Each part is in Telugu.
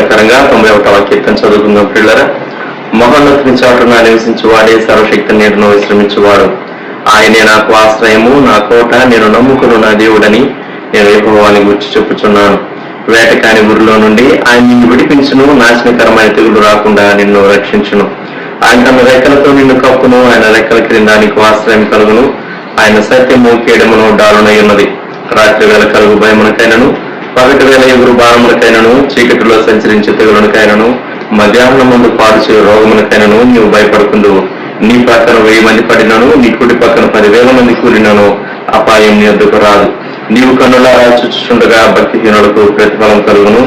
ప్రకారంగా 91వ కీర్తన చదువుకుందాం పిల్లరా. మహోన్నతుని చాటున నివసించువాడే సర్వశక్తి నీరును విశ్రమించువాడు. ఆయనే నాకు ఆశ్రయము, నా కోట, నేను నమ్ముకును నా దేవుడని నేను యెహోవాని గురించి చెప్పుచున్నాను. వేటకాని ఊరిలో నుండి ఆయన నిన్ను విడిపించును, నాశనకరమైన తెగులు రాకుండా నిన్ను రక్షించును. ఆయన తన రెక్కలతో నిన్ను కప్పును, ఆయన రెక్కల క్రింద నీకు ఆశ్రయం కలుగును. ఆయన సత్యము కేడమును డాలునై ఉన్నది. రాత్రి వేళ కలుగు భయమునకైనను, పగటి వేళ ఎగురు బాణములకైనను, చీకటిలో సంచరించే తెగులకైనను, మధ్యాహ్నం ముందు పాడు చేయు రోగములకైనను నీవు భయపడుకుందువు. నీ పక్కన 1000 మంది పడినను, నీ కుడి పక్కన 10,000 మంది కూలినను అపాయం నీ వద్దకు రాదు. నీవు కన్నులారా చూచుచుండగా భక్తిహీనులకు ప్రతిఫలం కలుగును.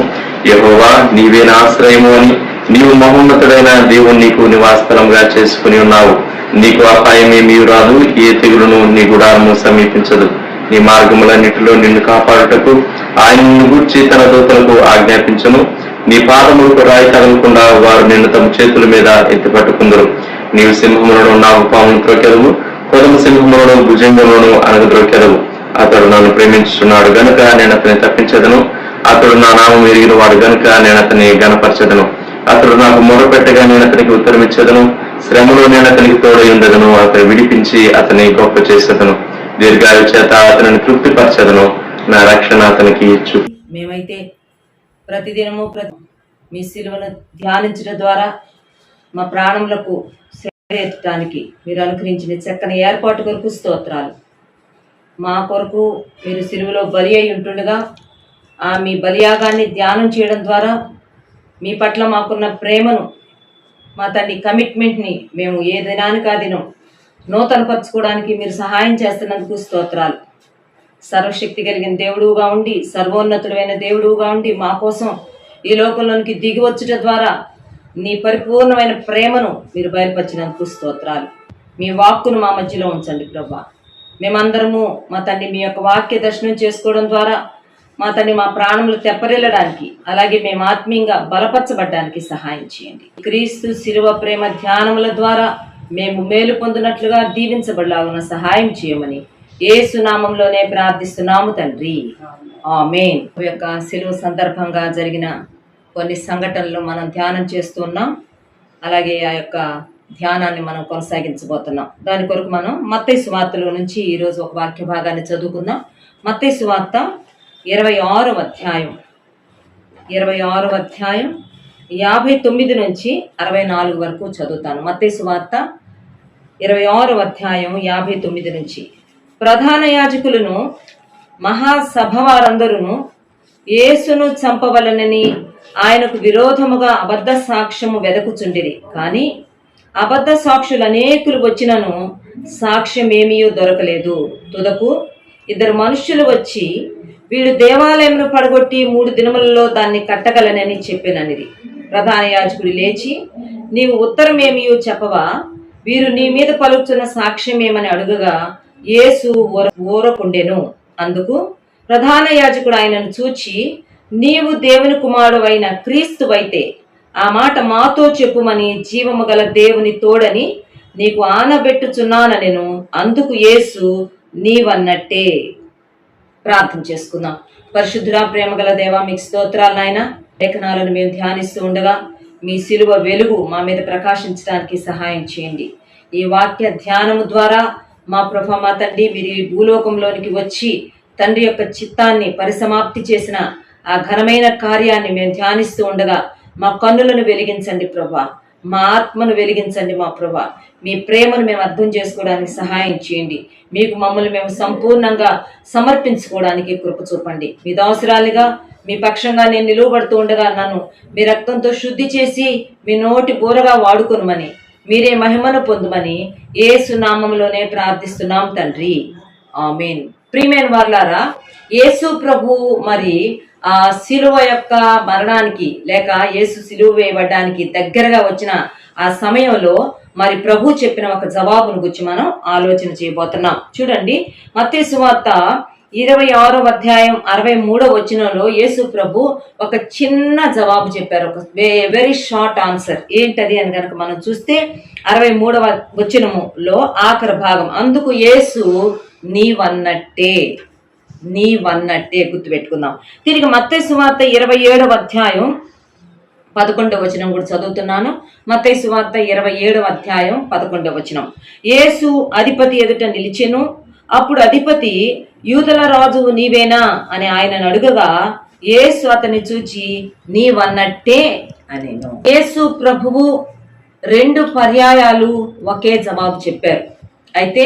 యెహోవా నీవే నా ఆశ్రయము అని నీవు మహోన్నతుడైన దేవుని నీకు నివాసస్థలంగా చేసుకుని ఉన్నావు. నీకు అపాయమేమీ రాదు, ఏ తెగులును నీ గుడారము సమీపించదు. నీ మార్గములన్నిటిలో నిన్ను కాపాడుటకు ఆయన నిన్ను గూర్చి తన దూతలకు ఆజ్ఞాపించును. నీ పాదములకు రాయి తగలకుండా వారు నిన్ను తమ చేతుల మీద ఎత్తిపట్టుకుందరు. నీవు సింహములను నాగుపామును త్రొక్కెదవు, కొదమ సింహములను భుజంగములను అనగద్రొక్కెదవు. అతడు నన్ను ప్రేమించుచున్నాడు గనుక నేను అతన్ని తప్పించదను. అతడు నా నామం ఎరిగిన వాడు గనుక నేను అతన్ని గణపరచదను. అతడు నాకు మొరపెట్టగా నేను అతనికి ఉత్తరం ఇచ్చేదను. శ్రమలో నేను అతనికి తోడై ఉండదను. అతను విడిపించి అతని గొప్ప చేసేదను. దీర్ఘాయు చేత అతనిని తృప్తిపరచదను. నా రక్షణ అతనికి ఇచ్చు. మేమైతే ప్రతిదినము మీ సిలువను ధ్యానించడం ద్వారా మా ప్రాణములకు ఎత్తడానికి మీరు అనుగ్రహించిన చక్కని ఏర్పాటు కొరకు స్తోత్రాలు. మా కొరకు మీరు సిలువలో బలి అయి ఉంటుండగా మీ బలియాగాన్ని ధ్యానం చేయడం ద్వారా మీ పట్ల మాకున్న ప్రేమను, మా తండ్రి కమిట్మెంట్ని మేము ఏ దినానికి ఆ దినం నూతనపరచుకోవడానికి మీరు సహాయం చేస్తున్నందుకు స్తోత్రాలు. సర్వశక్తి కలిగిన దేవుడుగా ఉండి, సర్వోన్నతుడైన దేవుడుగా ఉండి మా కోసం ఈ లోకంలోనికి దిగి వచ్చుట ద్వారా నీ పరిపూర్ణమైన ప్రేమను మీరు బయలుపరిచినందుకు స్తోత్రాలు. మీ వాక్కును మా మధ్యలో ఉంచండి ప్రభా. మేమందరము మా తండ్రి మీ యొక్క వాక్య దర్శనం చేసుకోవడం ద్వారా మా తండ్రి మా ప్రాణములు తెప్పరిల్లడానికి, అలాగే మేము ఆత్మీయంగా బలపరచబడ్డానికి సహాయం చేయండి. క్రీస్తు శిలువ ప్రేమ ధ్యానముల ద్వారా మేము మేలు పొందినట్లుగా దీవించబడలాగున సహాయం చేయమని యేసు నామంలోనే ప్రార్థిస్తున్నాము తండ్రి, ఆమేన్. ఈ యొక్క శిలువ సందర్భంగా జరిగిన కొన్ని సంఘటనలు మనం ధ్యానం చేస్తున్నాం. అలాగే ఆ యొక్క ధ్యానాన్ని మనం కొనసాగించబోతున్నాం. దాని కొరకు మనం మత్తయి సువార్తలో నుంచి ఈరోజు ఒక వాక్య భాగాన్ని చదువుకుందాం. మత్తయి సువార్త 26వ అధ్యాయం 59 నుంచి 64 వరకు చదువుతాను. మత్తయి సువార్త 26వ అధ్యాయం 59 నుంచి. ప్రధాన యాజకులను మహాసభ వారందరూ యేసును చంపవలనని ఆయనకు విరోధముగా అబద్ధ సాక్ష్యము వెదకుచుండిరి. కానీ అబద్ధ సాక్షులు అనేకులు వచ్చినను సాక్ష్యమేమీ దొరకలేదు. తుదకు 2 మనుష్యులు వచ్చి, వీడు దేవాలయమును పడగొట్టి 3 దినములలో దాన్ని కట్టగలనని చెప్పిననిది. ప్రధాన యాజకుడు లేచి, నీవు ఉత్తరమేమీ చెప్పవా? వీరు నీ మీద పలుకుతున్న సాక్ష్యమేమని అడుగగా యేసు ఊరకుండెను. అందుకు ప్రధాన యాజకుడు ఆయనను చూచి, నీవు దేవుని కుమారుడు అయిన క్రీస్తువైతే ఆ మాట మాతో చెప్పుమని జీవము గల దేవుని తోడని నీకు ఆనబెట్టుచున్నానెను. అందుకు యేసు, నీవన్నట్టే. ప్రార్థన చేసుకుందాం. పరిశుద్ధుడా, ప్రేమ గల దేవా, మీకు స్తోత్రాలు నాయన. లేఖనాలను మేము ధ్యానిస్తూ ఉండగా మీ సిలువ వెలుగు మా మీద ప్రకాశించడానికి సహాయం చేయండి. ఈ వాక్య ధ్యానము ద్వారా మా ప్రభ, మా తండ్రి, మీరు ఈ భూలోకంలోనికి వచ్చి తండ్రి యొక్క చిత్తాన్ని పరిసమాప్తి చేసిన ఆ ఘనమైన కార్యాన్ని మేము ధ్యానిస్తూ ఉండగా మా కన్నులను వెలిగించండి ప్రభా, మా ఆత్మను వెలిగించండి మా ప్రభా. మీ ప్రేమను మేము అర్థం చేసుకోవడానికి సహాయం చేయండి. మీకు మమ్మల్ని మేము సంపూర్ణంగా సమర్పించుకోవడానికి కృప చూపండి. మీ దాసురాలిగా మీ పక్షంగా నేను నిలువబడుతూ ఉండగా నన్ను మీ రక్తంతో శుద్ధి చేసి మీ నోటి బూరగా వాడుకొనుమని, మీరే మహిమను పొందుమని యేసు నామములోనే ప్రార్థిస్తున్నాం తండ్రి, ఆమేన్. ప్రియమైన వారలారా, యేసు ప్రభు మరి ఆ సిలువ యొక్క మరణానికి లేక యేసు సిలువ వేయబడ్డానికి దగ్గరగా వచ్చిన ఆ సమయంలో మరి ప్రభు చెప్పిన ఒక జవాబును గురించి మనం ఆలోచన చేయబోతున్నాం. చూడండి, మత్తయి సువార్త 26వ అధ్యాయం 63వ వచనంలో యేసు ప్రభు ఒక చిన్న జవాబు చెప్పారు, ఒక వెరీ షార్ట్ ఆన్సర్. ఏంటది అని కనుక మనం చూస్తే 63వ వచనములో ఆఖరి భాగం, అందుకు యేసు నీవన్నట్టే గుర్తుపెట్టుకుందాం. తిరిగి మత్తయి సువార్త 27వ అధ్యాయం 11వ వచనం కూడా చదువుతున్నాను. మత్తయి సువార్త 27వ అధ్యాయం 11వ వచనం. యేసు అధిపతి ఎదుట నిలిచెను. అప్పుడు అధిపతి, యూదుల రాజు నీవేనా అని ఆయనను అడుగగా, యేసు అతన్ని చూచి, నీవన్నట్టే అనెను. యేసు ప్రభువు 2 పర్యాయాలు ఒకే జవాబు చెప్పారు. అయితే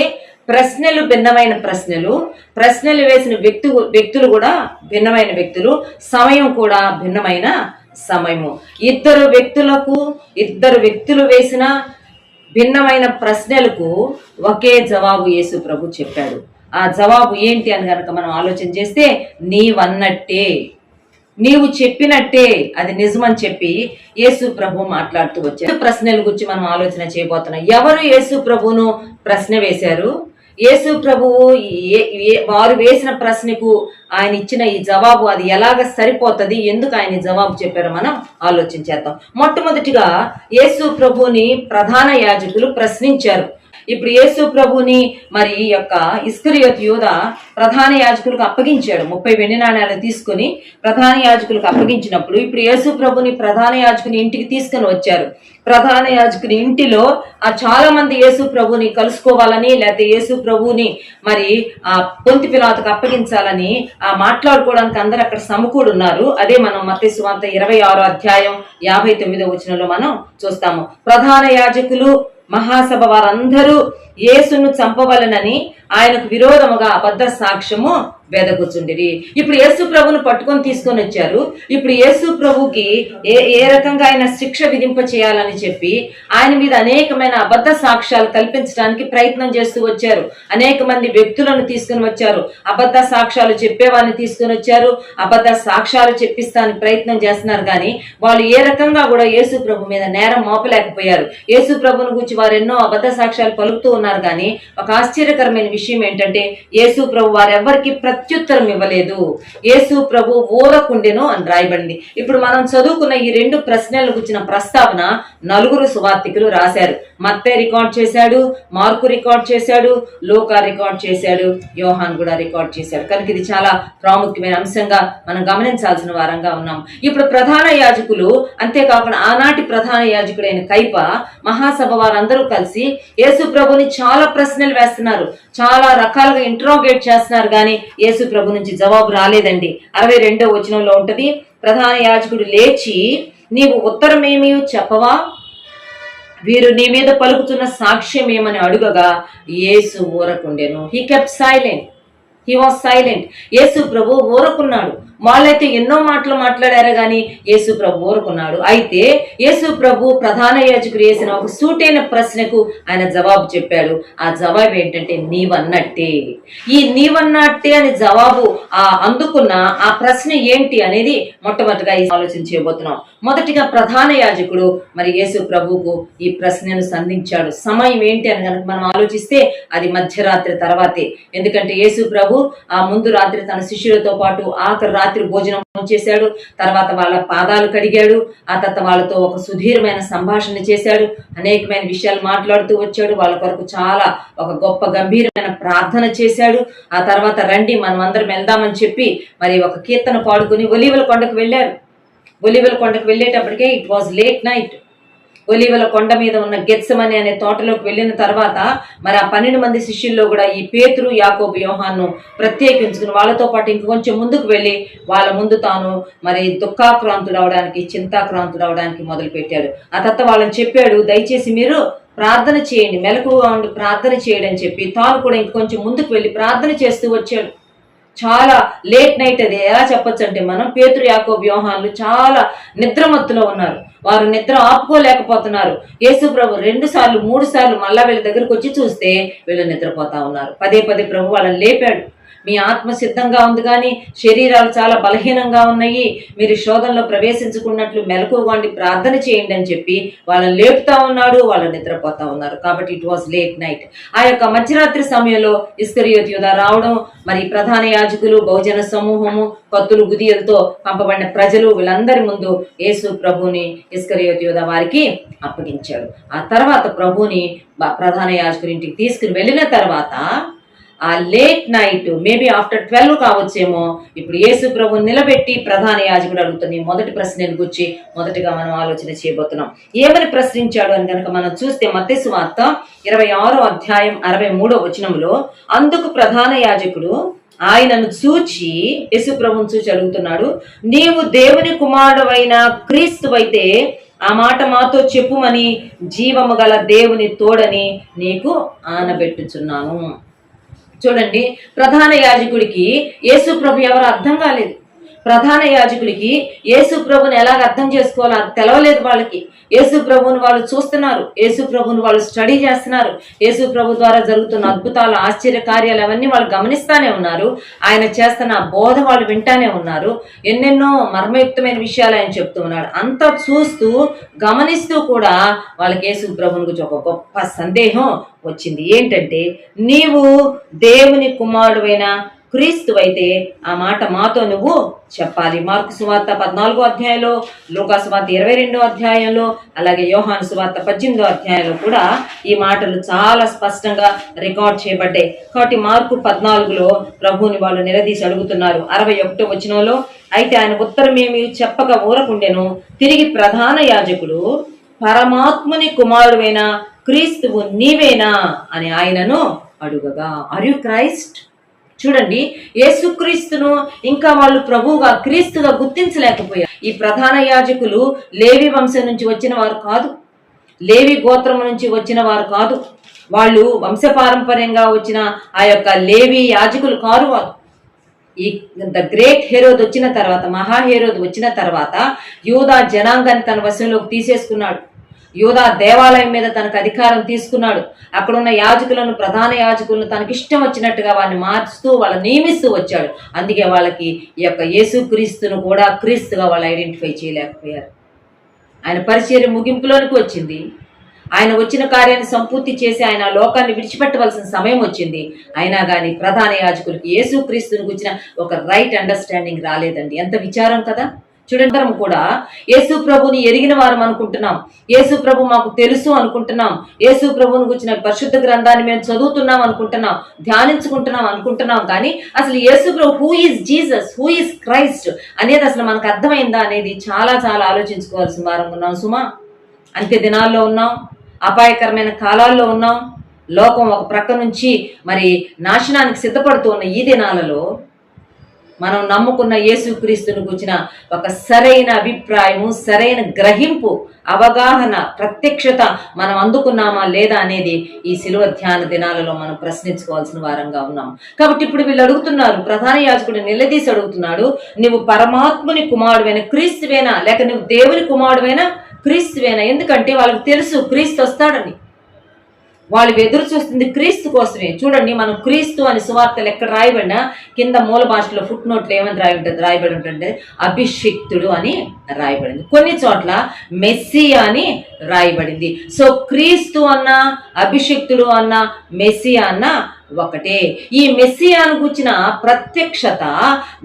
ప్రశ్నలు భిన్నమైన ప్రశ్నలు వేసిన వ్యక్తులు కూడా భిన్నమైన వ్యక్తులు, సమయం కూడా భిన్నమైన సమయము. ఇద్దరు వ్యక్తులు వేసిన భిన్నమైన ప్రశ్నలకు ఒకే జవాబు యేసు ప్రభు చెప్పాడు. ఆ జవాబు ఏంటి అని కనుక మనం ఆలోచన చేస్తే, నీవన్నట్టే, నీవు చెప్పినట్టే, అది నిజమని చెప్పి యేసు ప్రభు మాట్లాడుతూ వచ్చారు. ప్రశ్నల గురించి మనం ఆలోచన చేయబోతున్నాం. ఎవరు యేసు ప్రభును ప్రశ్న వేశారు? యేసు ప్రభువు వారు వేసిన ప్రశ్నకు ఆయన ఇచ్చిన ఈ జవాబు అది ఎలాగ సరిపోతుంది, ఎందుకు ఆయన జవాబు చెప్పారో మనం ఆలోచించేద్దాం. మొట్టమొదటిగా యేసు ప్రభుని ప్రధాన యాజకులు ప్రశ్నించారు. ఇప్పుడు యేసు ప్రభుని మరి ఈ యొక్క ఇస్కరియోతు యూదా ప్రధాన యాజకులకు అప్పగించాడు. 30 వెండి నాణ్యాలు తీసుకుని ప్రధాన యాజకులకు అప్పగించినప్పుడు ఇప్పుడు యేసు ప్రభుని ప్రధాన యాజకుని ఇంటికి తీసుకుని వచ్చారు. ప్రధాన యాజకుని ఇంటిలో చాలా మంది యేసు ప్రభుని కలుసుకోవాలని, లేకపోతే యేసు ప్రభుని మరి పొంతి పిలాతుకు అప్పగించాలని మాట్లాడుకోవడానికి అందరూ అక్కడ సమకూడున్నారు. అదే మనం మత్తయి సువార్త 26వ అధ్యాయం 59వ వచనంలో మనం చూస్తాము. ప్రధాన యాజకులు, మహాసభ వారందరూ యేసును చంపవలనని ఆయనకు విరోధముగా అబద్ధ సాక్ష్యము వెదకుచుండిరి. ఇప్పుడు యేసు ప్రభును పట్టుకొని తీసుకొని వచ్చారు. ఇప్పుడు యేసు ప్రభుకి ఏ రకంగా ఆయన శిక్ష విధింప చేయాలని చెప్పి ఆయన మీద అనేకమైన అబద్ధ సాక్ష్యాలు కల్పించడానికి ప్రయత్నం చేస్తూ వచ్చారు. అనేక మంది వ్యక్తులను తీసుకుని వచ్చారు. అబద్ధ సాక్ష్యాలు చెప్పేవారిని తీసుకుని వచ్చారు. అబద్ధ సాక్ష్యాలు చెప్పిస్తానికి ప్రయత్నం చేస్తున్నారు. కానీ వాళ్ళు ఏ రకంగా కూడా యేసు ప్రభు మీద నేరం మోపలేకపోయారు. యేసు ప్రభుని గురించి వారు ఎన్నో అబద్ధ సాక్ష్యాలు పలుకుతూ ఉన్నారు. కానీ ఒక ఆశ్చర్యకరమైన విషయం ఏంటంటే, యేసు ప్రభు వారెవ్వరికి ప్రత్యుత్తరం ఇవ్వలేదు. యేసు ప్రభు ఊరకుండెను అని రాయబడింది. ఇప్పుడు మనం చదువుకున్న ఈ 2 ప్రశ్నల గురించిన ప్రస్తావన 4 సువార్తికులు రాశారు. మత్తయి రికార్డ్ చేశాడు, మార్కు రికార్డ్ చేశాడు, లూకా రికార్డ్ చేశాడు, యోహాన్ కూడా రికార్డ్ చేశాడు. కనుక ఇది చాలా ప్రాముఖ్యమైన అంశంగా మనం గమనించాల్సిన వారంగా ఉన్నాం. ఇప్పుడు ప్రధాన యాజకులు, అంతేకాకుండా ఆనాటి ప్రధాన యాజకుడైన కైప, మహాసభ వారందరూ కలిసి యేసు ప్రభుని చాలా ప్రశ్నలు వేస్తున్నారు. చాలా రకాలుగా ఇంట్రోగేట్ చేస్తున్నారు. కానీ యేసు ప్రభు నుంచి జవాబు రాలేదండి. 62వ వచనంలో ఉంటది, ప్రధాన యాజకుడు లేచి, నీవు ఉత్తరమేమీ చెప్పవా? వీరు నీ మీద పలుకుతున్న సాక్ష్యం ఏమని అడుగగా యేసు ఊరకుండెను. He kept silent. He was silent. Yesu ప్రభు ఊరకున్నాడు. వాళ్ళైతే ఎన్నో మాటలు మాట్లాడారు, కానీ యేసు ప్రభు ఊరుకున్నాడు. అయితే యేసు ప్రభు ప్రధాన యాజకుడు వేసిన ఒక సూటైన ప్రశ్నకు ఆయన జవాబు చెప్పాడు. ఆ జవాబు ఏంటంటే, నీవన్నట్టే. ఈ నీవన్నట్టే అని జవాబు అందుకున్న ఆ ప్రశ్న ఏంటి అనేది మొట్టమొదటిగా ఆలోచన చేయబోతున్నాం. మొదటిగా ప్రధాన యాజకుడు మరి యేసు ప్రభువుకు ఈ ప్రశ్నను సంధించాడు. సమయం ఏంటి అని కనుక మనం ఆలోచిస్తే అది మధ్యరాత్రి తర్వాతే. ఎందుకంటే యేసు ప్రభు ముందు రాత్రి తన శిష్యులతో పాటు ఆఖరి రాత్రి భోజనం చేశాడు. తర్వాత వాళ్ళ పాదాలు కడిగాడు. ఆ తర్వాత వాళ్ళతో ఒక సుదీర్ఘమైన సంభాషణ చేశాడు. అనేకమైన విషయాలు మాట్లాడుతూ వచ్చాడు. వాళ్ళ కొరకు చాలా ఒక గొప్ప గంభీరమైన ప్రార్థన చేశాడు. ఆ తర్వాత రండి మనం అందరం వెళ్దామని చెప్పి మరి ఒక కీర్తన పాడుకుని ఒలీవల కొండకు వెళ్ళారు. ఒలీవల కొండకు వెళ్ళేటప్పటికే ఇట్ వాజ్ లేట్ నైట్. ఒలీవల కొండ మీద ఉన్న గెత్సెమనే అనే తోటలోకి వెళ్ళిన తర్వాత మరి ఆ 12 మంది శిష్యుల్లో కూడా ఈ పేతురు, యాకోబు, యోహాను ప్రత్యేకించుకుని వాళ్ళతో పాటు ఇంకొంచెం ముందుకు వెళ్ళి వాళ్ళ ముందు తాను మరి దుఃఖాక్రాంతుడు అవడానికి, చింతాక్రాంతుడు అవడానికి మొదలు పెట్టాడు. ఆ తర్వాత వాళ్ళని చెప్పాడు, దయచేసి మీరు ప్రార్థన చేయండి, మెలకువగా ఉండి ప్రార్థన చేయడం అని చెప్పి తాను కూడా ఇంకొంచెం ముందుకు వెళ్ళి ప్రార్థన చేస్తూ వచ్చాడు. చాలా లేట్ నైట్. అది ఎలా చెప్పొచ్చు అంటే, మనం పేతురు, యాకోబు, యోహాన్లు చాలా నిద్రమత్తులో ఉన్నారు. వారు నిద్ర ఆపుకోలేకపోతున్నారు. యేసు ప్రభు 2 సార్లు 3 సార్లు మళ్ళా వీళ్ళ దగ్గరకు వచ్చి చూస్తే వీళ్ళు నిద్రపోతా ఉన్నారు. పదే ప్రభు వాళ్ళని లేపాడు. మీ ఆత్మ సిద్ధంగా ఉంది, కానీ శరీరాలు చాలా బలహీనంగా ఉన్నాయి. మీరు శోధనలో ప్రవేశించుకున్నట్లు మెలకువగా ప్రార్థన చేయండి అని చెప్పి వాళ్ళని లేపుతా ఉన్నాడు. వాళ్ళు నిద్రపోతా ఉన్నారు. కాబట్టి ఇట్ వాజ్ లేట్ నైట్. ఆ యొక్క మధ్యరాత్రి సమయంలో ఇస్కరియోతు యూదా రావడం, మరి ప్రధాన యాజకులు, బహుజన సమూహము, కత్తులు, గుదియలతో పంపబడిన ప్రజలు వీళ్ళందరి ముందు యేసు ప్రభుని ఇస్కరియోతు యూదా వారికి అప్పగించాడు. ఆ తర్వాత ప్రభుని ప్రధాన యాజకుడి ఇంటికి తీసుకుని వెళ్ళిన తర్వాత ఆ లేట్ నైట్ మేబీ ఆఫ్టర్ 12 కావచ్చేమో, ఇప్పుడు యేసు ప్రభు నిలబెట్టి ప్రధాన యాజకుడు అడుగుతుంది మొదటి ప్రశ్నను గురించి మొదటిగా మనం ఆలోచన చేయబోతున్నాం. ఏమని ప్రశ్నించాడు అని కనుక మనం చూస్తే మత్తయి సువార్త 26వ అధ్యాయం 63వ వచనంలో, అందుకు ప్రధాన యాజకుడు ఆయనను చూచి యేసు ప్రభువును చూచి అడుగుతున్నాడు, నీవు దేవుని కుమారుడవైన క్రీస్తువైతే ఆ మాట మాతో చెప్పుమని జీవము గల దేవుని తోడని నీకు ఆనబెట్టుచున్నాను. చూడండి, ప్రధాన యాజకుడికి యేసు ప్రభు ఎవరు అర్థం కాలేదు. ప్రధాన యాజకుడికి యేసు ప్రభుని ఎలాగ అర్థం చేసుకోవాలో అది తెలవలేదు వాళ్ళకి. యేసు ప్రభుని వాళ్ళు చూస్తున్నారు, యేసు ప్రభుని వాళ్ళు స్టడీ చేస్తున్నారు, యేసు ప్రభు ద్వారా జరుగుతున్న అద్భుతాలు, ఆశ్చర్య కార్యాలు అవన్నీ వాళ్ళు గమనిస్తానే ఉన్నారు. ఆయన చేస్తున్న బోధ వాళ్ళు వింటానే ఉన్నారు. ఎన్నెన్నో మర్మయుక్తమైన విషయాలు ఆయన చెప్తూ ఉన్నాడు. అంతా చూస్తూ గమనిస్తూ కూడా వాళ్ళకి యేసు ప్రభుని గురించి ఒక గొప్ప సందేహం వచ్చింది. ఏంటంటే, నీవు దేవుని కుమారుడైన క్రీస్తువైతే ఆ మాట మాతో నువ్వు చెప్పాలి. మార్కు సువార్త 14వ అధ్యాయంలో, లూకా సువార్త 22వ అధ్యాయంలో, అలాగే యోహాను సువార్త 18వ అధ్యాయంలో కూడా ఈ మాటలు చాలా స్పష్టంగా రికార్డ్ చేయబడ్డాయి. కాబట్టి మార్కు 14లో ప్రభువుని వాళ్ళు నిలదీసి అడుగుతున్నారు. 61వ వచనంలో, అయితే ఆయన ఉత్తరం ఏమి చెప్పక ఊరకుండెను. తిరిగి ప్రధాన యాజకుడు, పరమాత్ముని కుమారుడైన క్రీస్తువు నీవేనా అని ఆయనను అడుగగా, ఆర్ యు క్రైస్ట్? చూడండి, యేసుక్రీస్తును ఇంకా వాళ్ళు ప్రభువుగా క్రీస్తుగా గుర్తించలేకపోయారు. ఈ ప్రధాన యాజకులు లేవి వంశం నుంచి వచ్చిన వారు కాదు, లేవి గోత్రం నుంచి వచ్చిన వారు కాదు, వాళ్ళు వంశపారంపర్యంగా వచ్చిన ఆ యొక్క లేవి యాజకులు కారు వారు. ఈ ద గ్రేట్ హెరోద్ వచ్చిన తర్వాత, మహా హెరోద్ వచ్చిన తర్వాత యూదా జనాంగాన్ని తన వశంలోకి తీసేసుకున్నాడు. యూదా దేవాలయం మీద తనకు అధికారం తీసుకున్నాడు. అక్కడున్న యాజకులను, ప్రధాన యాజకులను తనకిష్టం వచ్చినట్టుగా వారిని మార్చుతూ వాళ్ళని నియమిస్తూ వచ్చాడు. అందుకే వాళ్ళకి ఈ యొక్క యేసుక్రీస్తును కూడా క్రీస్తుగా వాళ్ళు ఐడెంటిఫై చేయలేకపోయారు. ఆయన పరిచర్య ముగింపులోనికి వచ్చింది. ఆయన వచ్చిన కార్యాన్ని సంపూర్తి చేసి ఆయన లోకాన్ని విడిచిపెట్టవలసిన సమయం వచ్చింది. అయినా కానీ ప్రధాన యాజకులకి యేసుక్రీస్తుని గురించిన ఒక రైట్ అండర్స్టాండింగ్ రాలేదండి. ఎంత విచారం కదా. చూడండి, కూడా యేసు ప్రభుని ఎరిగిన వారం అనుకుంటున్నాం, యేసు ప్రభు మాకు తెలుసు అనుకుంటున్నాం, యేసు ప్రభుని గురించిన పరిశుద్ధ గ్రంథాన్ని మేము చదువుతున్నాం అనుకుంటున్నాం, ధ్యానించుకుంటున్నాం అనుకుంటున్నాం. కానీ అసలు యేసు ప్రభు, who is Jesus, who is Christ అనేది అసలు మనకు అర్థమైందా అనేది చాలా చాలా ఆలోచించుకోవాల్సిన వారం ఉన్నాం సుమా. అంత్య దినాల్లో ఉన్నాం, అపాయకరమైన కాలాల్లో ఉన్నాం. లోకం ఒక ప్రక్క నుంచి మరి నాశనానికి సిద్ధపడుతూ ఉన్న ఈ దినాలలో మనం నమ్ముకున్న యేసుక్రీస్తుని గురించిన ఒక సరైన అభిప్రాయము, సరైన గ్రహింపు, అవగాహన, ప్రత్యక్షత మనం అందుకున్నామా లేదా అనేది ఈ శిలువ ధ్యాన దినాలలో మనం ప్రశ్నించుకోవాల్సిన వారంగా ఉన్నాం. కాబట్టి ఇప్పుడు వీళ్ళు అడుగుతున్నారు, ప్రధాన యాజకుడు నిలదీసి అడుగుతున్నాడు, నువ్వు పరమాత్ముని కుమారుడైన క్రీస్తువేనా, లేక నువ్వు దేవుని కుమారుడైన క్రీస్తువేనా? ఎందుకంటే వాళ్ళకి తెలుసు క్రీస్తు వస్తాడని. వాళ్ళు ఎదురు చూస్తుంది క్రీస్తు కోసమే. చూడండి, మనం క్రీస్తు అని సువార్తలు ఎక్కడ రాయబడినా కింద మూల భాషలో ఫుట్ నోట్లు ఏమని రాయబడి ఉంటుంది, అభిషిక్తుడు అని రాయబడింది. కొన్ని చోట్ల మెస్సియా అని రాయబడింది. సో క్రీస్తు అన్న, అభిషిక్తుడు అన్న, మెస్సియా అన్న ఒకటే. ఈ మెస్సియాను గుర్చిన ప్రత్యక్షత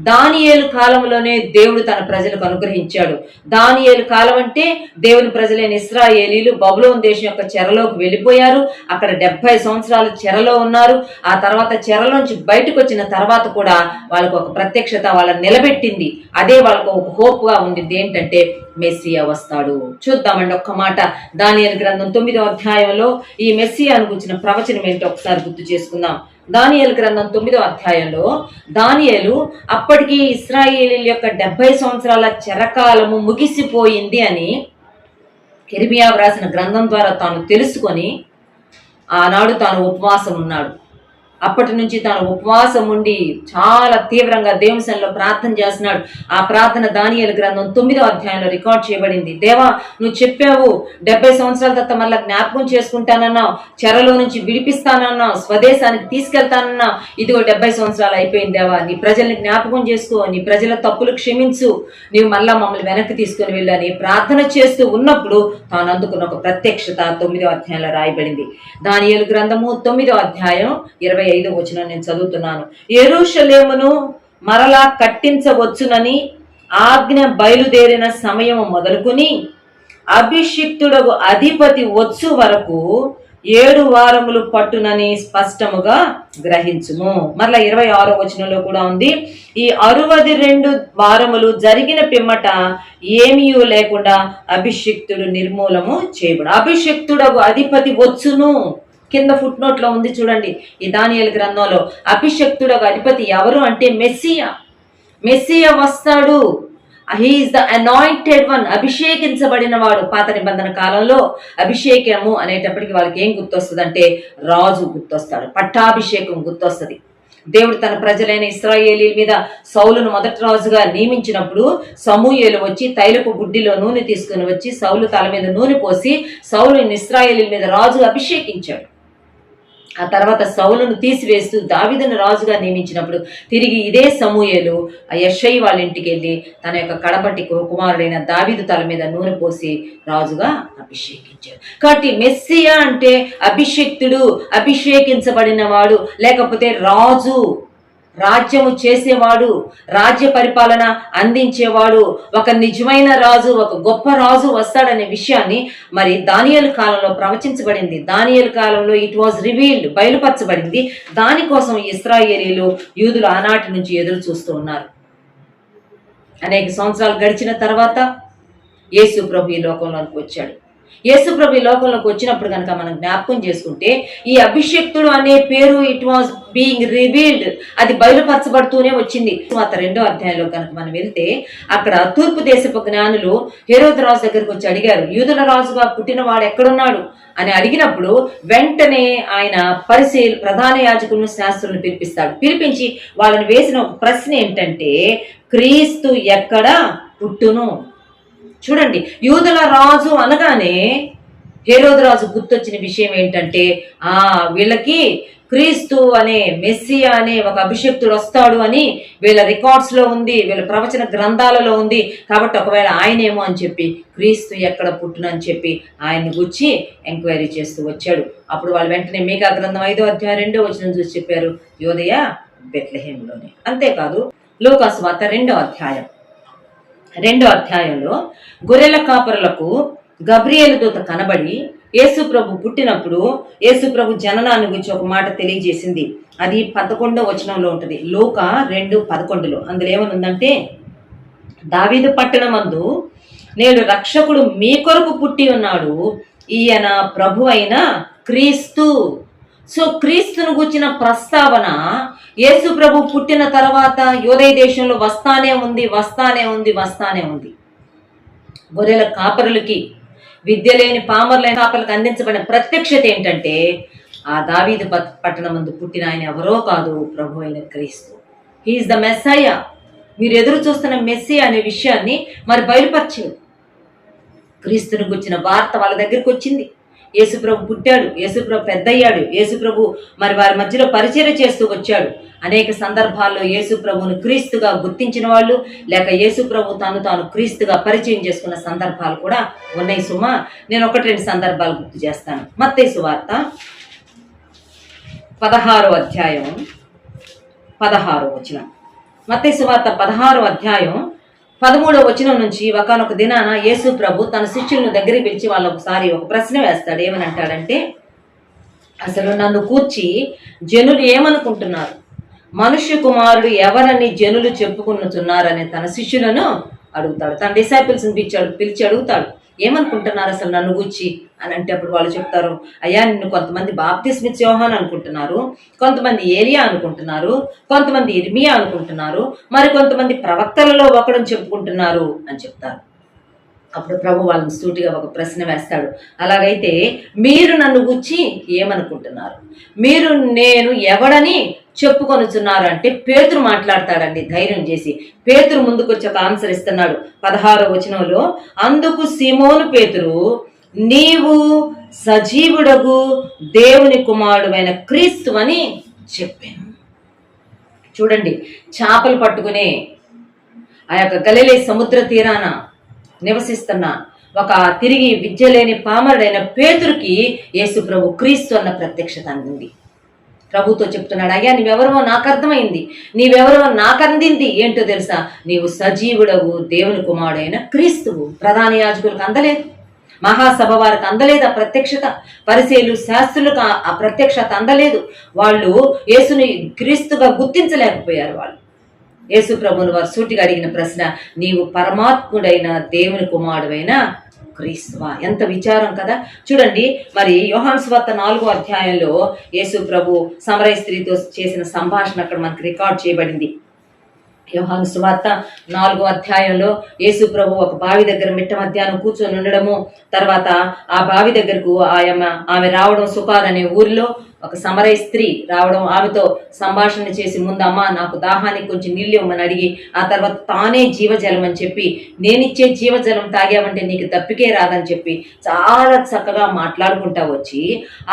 దానియేలు కాలంలోనే దేవుడు తన ప్రజలకు అనుగ్రహించాడు. దానియేలు కాలం అంటే దేవుని ప్రజలైన ఇశ్రాయేలీలు బబులోను దేశం యొక్క చెరలోకి వెళ్ళిపోయారు. అక్కడ 70 సంవత్సరాలు చెరలో ఉన్నారు. ఆ తర్వాత చెరలోంచి బయటకు వచ్చిన తర్వాత కూడా వాళ్ళకు ఒక ప్రత్యక్షత వాళ్ళని నిలబెట్టింది. అదే వాళ్ళకు ఒక హోప్ గా ఉండింది, ఏంటంటే మెస్సియా వస్తాడు. చూద్దామండి ఒక్క మాట. దానియేలు గ్రంథం 9వ అధ్యాయంలో ఈ మెస్సియాను గురించిన ప్రవచనం ఏంటో ఒకసారి గుర్తు చేసుకుందాం. దానియేలు గ్రంథం 9వ అధ్యాయంలో దానియేలు అప్పటికి ఇశ్రాయేలీల యొక్క 70 సంవత్సరాల చెరకాలము ముగిసిపోయింది అని యిర్మీయా వ్రాసిన గ్రంథం ద్వారా తాను తెలుసుకొని ఆనాడు తాను ఉపవాసం ఉన్నాడు. అప్పటి నుంచి తాను ఉపవాసం ఉండి చాలా తీవ్రంగా దేవుని సన్నిధిలో ప్రార్థన చేస్తున్నాడు. ఆ ప్రార్థన దానియేలు గ్రంథం 9వ అధ్యాయంలో రికార్డ్ చేయబడింది. దేవా, నువ్వు చెప్పావు 70 సంవత్సరాల తర్వాత మళ్ళీ జ్ఞాపకం చేసుకుంటానన్నావు, చెరలో నుంచి విడిపిస్తానన్నావు, స్వదేశానికి తీసుకెళ్తానన్నావు. ఇదిగో 70 సంవత్సరాలు అయిపోయింది దేవా, నీ ప్రజల్ని జ్ఞాపకం చేసుకో, నీ ప్రజల తప్పులు క్షమించు, నీవు మళ్ళా మమ్మల్ని వెనక్కి తీసుకుని వెళ్ళని ప్రార్థన చేస్తూ ఉన్నప్పుడు తాను అందుకున్న ఒక ప్రత్యక్షత 9వ అధ్యాయంలో రాయబడింది. దానియేలు గ్రంథము 9వ అధ్యాయం 25వ వచనం నేను చదువుతున్నాను. యెరూషలేమును మరలా కట్టించవచ్చునని ఆజ్ఞ బయలుదేరిన సమయం మొదలుకుని అభిషిక్తుడగు అధిపతి వచ్చు వరకు 7 వారములు పట్టునని స్పష్టముగా గ్రహించుము. మరలా 26వ వచనంలో కూడా ఉంది, ఈ 62 వారములు జరిగిన పిమ్మట ఏమీ లేకుండా అభిషిక్తుడు నిర్మూలము చేయబడు. అభిషిక్తుడగు అధిపతి వచ్చును. కింద ఫుట్ నోట్ లో ఉంది చూడండి, ఈ దానియేలు గ్రంథంలో. అభిషిక్తుడగు అధిపతి ఎవరు అంటే మెస్సియా వస్తాడు. హీఈస్ ద అనాయింటెడ్ వన్, అభిషేకించబడిన వాడు. పాత నిబంధన కాలంలో అభిషేకము అనేటప్పటికి వాళ్ళకి ఏం గుర్తొస్తుంది అంటే రాజు గుర్తొస్తాడు, పట్టాభిషేకం గుర్తొస్తుంది. దేవుడు తన ప్రజలైన ఇశ్రాయేలీల మీద సౌలును మొదటి రాజుగా నియమించినప్పుడు సమూయేలు వచ్చి తైలపు బుడ్డిలో నూనె తీసుకుని వచ్చి సౌలు తల మీద నూనె పోసి సౌలుని ఇశ్రాయేలీల మీద రాజుగా అభిషేకించాడు. ఆ తర్వాత సౌలును తీసివేస్తూ దావీదును రాజుగా నియమించినప్పుడు తిరిగి ఇదే సమూయేలు ఆ యెషయి వాళ్ళ ఇంటికి వెళ్ళి తన యొక్క కడపటి కుమారుడైన దావీదు తల మీద నూనె పోసి రాజుగా అభిషేకించాడు. కాబట్టి మెస్సియా అంటే అభిషేక్తుడు, అభిషేకించబడిన వాడు, లేకపోతే రాజు, రాజ్యము చేసేవాడు, రాజ్య పరిపాలన అందించేవాడు, ఒక నిజమైన రాజు, ఒక గొప్ప రాజు వస్తాడనే విషయాన్ని మరి దానియేలు కాలంలో ప్రవచించబడింది. దానియేలు కాలంలో ఇట్ వాజ్ రివీల్డ్, బయలుపరచబడింది. దానికోసం ఇశ్రాయేలీలు, యూదులు ఆనాటి నుంచి ఎదురు చూస్తూ ఉన్నారు. అనేక సంవత్సరాలు గడిచిన తర్వాత యేసు ప్రభు ఈ లోకంలోకి వచ్చాడు. యేసు ప్రభు ఈ లోకంలోకి వచ్చినప్పుడు కనుక మనం జ్ఞాపకం చేసుకుంటే ఈ అభిషేక్తుడు అనే పేరు ఇట్ వాజ్ బీయింగ్ రివీల్డ్, అది బయలుపరచబడుతూనే వచ్చింది. 2వ అధ్యాయంలో కనుక మనం వెళ్తే అక్కడ తూర్పు దేశపు జ్ఞానులు హెరోదు రాజు దగ్గరికి వచ్చి అడిగారు, యూదుల రాజుగా పుట్టిన వాడు ఎక్కడున్నాడు అని అడిగినప్పుడు వెంటనే ఆయన ప్రధాన యాజకులను శాస్త్రులను పిలిపించి వాళ్ళని వేసిన ఒక ప్రశ్న ఏంటంటే, క్రీస్తు ఎక్కడ పుట్టును? చూడండి, యూదుల రాజు అనగానే హెరోదు రాజు గుర్తొచ్చిన విషయం ఏంటంటే వీళ్ళకి క్రీస్తు అనే మెస్సియా అనే ఒక అభిషేక్తుడు వస్తాడు అని వీళ్ళ రికార్డ్స్ లో ఉంది, వీళ్ళ ప్రవచన గ్రంథాలలో ఉంది. కాబట్టి ఒకవేళ ఆయనేమో అని చెప్పి క్రీస్తు ఎక్కడ పుట్టునని చెప్పి ఆయన్ని గురించి ఎంక్వైరీ చేస్తూ వచ్చాడు. అప్పుడు వాళ్ళు వెంటనే మీకా గ్రంథం 5వ అధ్యాయం 2వ వచనం చూసి చెప్పారు, యోదయ బెత్లెహేములోనే. అంతేకాదు లూకా సువార్త 2వ అధ్యాయంలో గొర్రెల కాపరులకు గబ్రియేలు దూత కనబడి యేసు ప్రభు పుట్టినప్పుడు యేసు ప్రభు జననాన్ని గురించి ఒక మాట తెలియజేసింది. అది 11వ వచనంలో ఉంటుంది, లూకా 2:11. అందులో ఏమనుందంటే, దావీదు పట్టణమందు నేడు రక్షకుడు మీ కొరకు పుట్టి ఉన్నాడు, ఈయన ప్రభు అయిన క్రీస్తు. సో క్రీస్తును గుర్చిన ప్రస్తావన యేసు ప్రభు పుట్టిన తర్వాత యూదయ దేశంలో వస్తానే ఉంది. గొర్రెల కాపరులకి, విద్య లేని పామరులైన కాపరులకు అందించబడిన ప్రత్యక్షత ఏంటంటే ఆ దావీదు పట్టణం ముందు పుట్టిన ఆయన ఎవరో కాదు, ప్రభు అయిన క్రీస్తు. He is the Messiah. మీరు ఎదురు చూస్తున్న మెస్సియా అనే విషయాన్ని మరి బయలుపరిచాడు. క్రీస్తును గుర్చిన వార్త వాళ్ళ దగ్గరికి వచ్చింది. యేసుప్రభు పుట్టాడు, యేసుప్రభు పెద్దయ్యాడు, యేసుప్రభు మరి వారి మధ్యలో పరిచర్య చేస్తూ వచ్చాడు. అనేక సందర్భాల్లో యేసుప్రభును క్రీస్తుగా గుర్తించిన వాళ్ళు, లేక యేసుప్రభు తాను క్రీస్తుగా పరిచయం చేసుకున్న సందర్భాలు కూడా ఉన్నాయి సుమా. నేను 1-2 సందర్భాలు గుర్తు చేస్తాను. మత్తయి సువార్త 16వ అధ్యాయం 16వ వచనం. మత్తయి సువార్త 16వ అధ్యాయం 13వ వచనం నుంచి, ఒకానొక దినాన యేసు ప్రభు తన శిష్యులను దగ్గరికి పిలిచి వాళ్ళు ఒకసారి ఒక ప్రశ్న వేస్తాడు. ఏమని అంటాడంటే, అసలు నన్ను కూర్చి జనులు ఏమనుకుంటున్నారు, మనుష్య కుమారుడు ఎవరని జనులు చెప్పుకుంటున్నారని తన శిష్యులను అడుగుతాడు. తన డిసైపుల్స్ని పిలిచి అడుగుతాడు, ఏమనుకుంటున్నారు అసలు నన్ను గూర్చి అని అంటే అప్పుడు వాళ్ళు చెప్తారు, అయ్యా నిన్ను కొంతమంది బాప్తిస్మిత్ యోహాన్ అనుకుంటున్నారు, కొంతమంది ఏలియా అనుకుంటున్నారు, కొంతమంది ఇర్మియా అనుకుంటున్నారు, మరి కొంతమంది ప్రవక్తలలో ఒకడని చెప్పుకుంటున్నారు అని చెప్తారు. అప్పుడు ప్రభు వాళ్ళని సూటిగా ఒక ప్రశ్న వేస్తాడు, అలాగైతే మీరు నన్ను గూర్చి ఏమనుకుంటున్నారు, మీరు నేను ఎవడని చెప్పుకొనుచున్నారు అంటే పేతురు మాట్లాడతాడండి ధైర్యం చేసి. పేతురు ముందుకు వచ్చి ఒక ఆన్సర్ ఇస్తున్నాడు 16వ వచనంలో, అందుకు సీమోను పేతురు, నీవు సజీవుడగు దేవుని కుమారుడైన క్రీస్తు అని చెప్పాను. చూడండి, చేపలు పట్టుకునే ఆ యొక్క గలిలే సముద్ర తీరాన నివసిస్తున్న ఒక తిరిగి విద్య లేని పామరుడైన పేతురుకి యేసు ప్రభు క్రీస్తు అన్న ప్రత్యక్షత అందింది. ప్రభుతో చెప్తున్నాడు, అయ్యా నీవెవరో నాకు అర్థమైంది, నీవెవరో నాకు అందింది. ఏంటో తెలుసా, నీవు సజీవుడవు దేవుని కుమారుడైన క్రీస్తువు. ప్రధాన యాజకులకు అందలేదు, మహాసభ వారికి అందలేదు ఆ ప్రత్యక్షత. పరిసయ్యులు శాస్త్రులకు ఆ ప్రత్యక్షత అందలేదు. వాళ్ళు యేసుని క్రీస్తుగా గుర్తించలేకపోయారు. వాళ్ళు యేసు ప్రభువుని వారు సూటిగా అడిగిన ప్రశ్న, నీవు పరమాత్ముడైన దేవుని కుమారుడైన క్రీస్తువా? ఎంత విచారం కదా. చూడండి, మరి యోహాను సువార్త 4వ అధ్యాయంలో యేసు ప్రభు సమరయ స్త్రీతో చేసిన సంభాషణ అక్కడ మనకు రికార్డ్ చేయబడింది. యోహాను సువార్త 4వ అధ్యాయంలో యేసు ప్రభు ఒక బావి దగ్గర మిట్ట మధ్యాహ్నం కూర్చొని ఉండడము, తర్వాత ఆ బావి దగ్గరకు ఆమె రావడం, సుకార్ అనే ఊరిలో ఒక సమరయ స్త్రీ రావడం, ఆమెతో సంభాషణ చేసి ముందు అమ్మ నాకు దాహానికి కొంచెం నీళ్ళు ఇవ్వమని అడిగి, ఆ తర్వాత తానే జీవజలం అని చెప్పి, నేనిచ్చే జీవజలం తాగామంటే నీకు దప్పికే రాదని చెప్పి చాలా చక్కగా మాట్లాడుకుంటా వచ్చి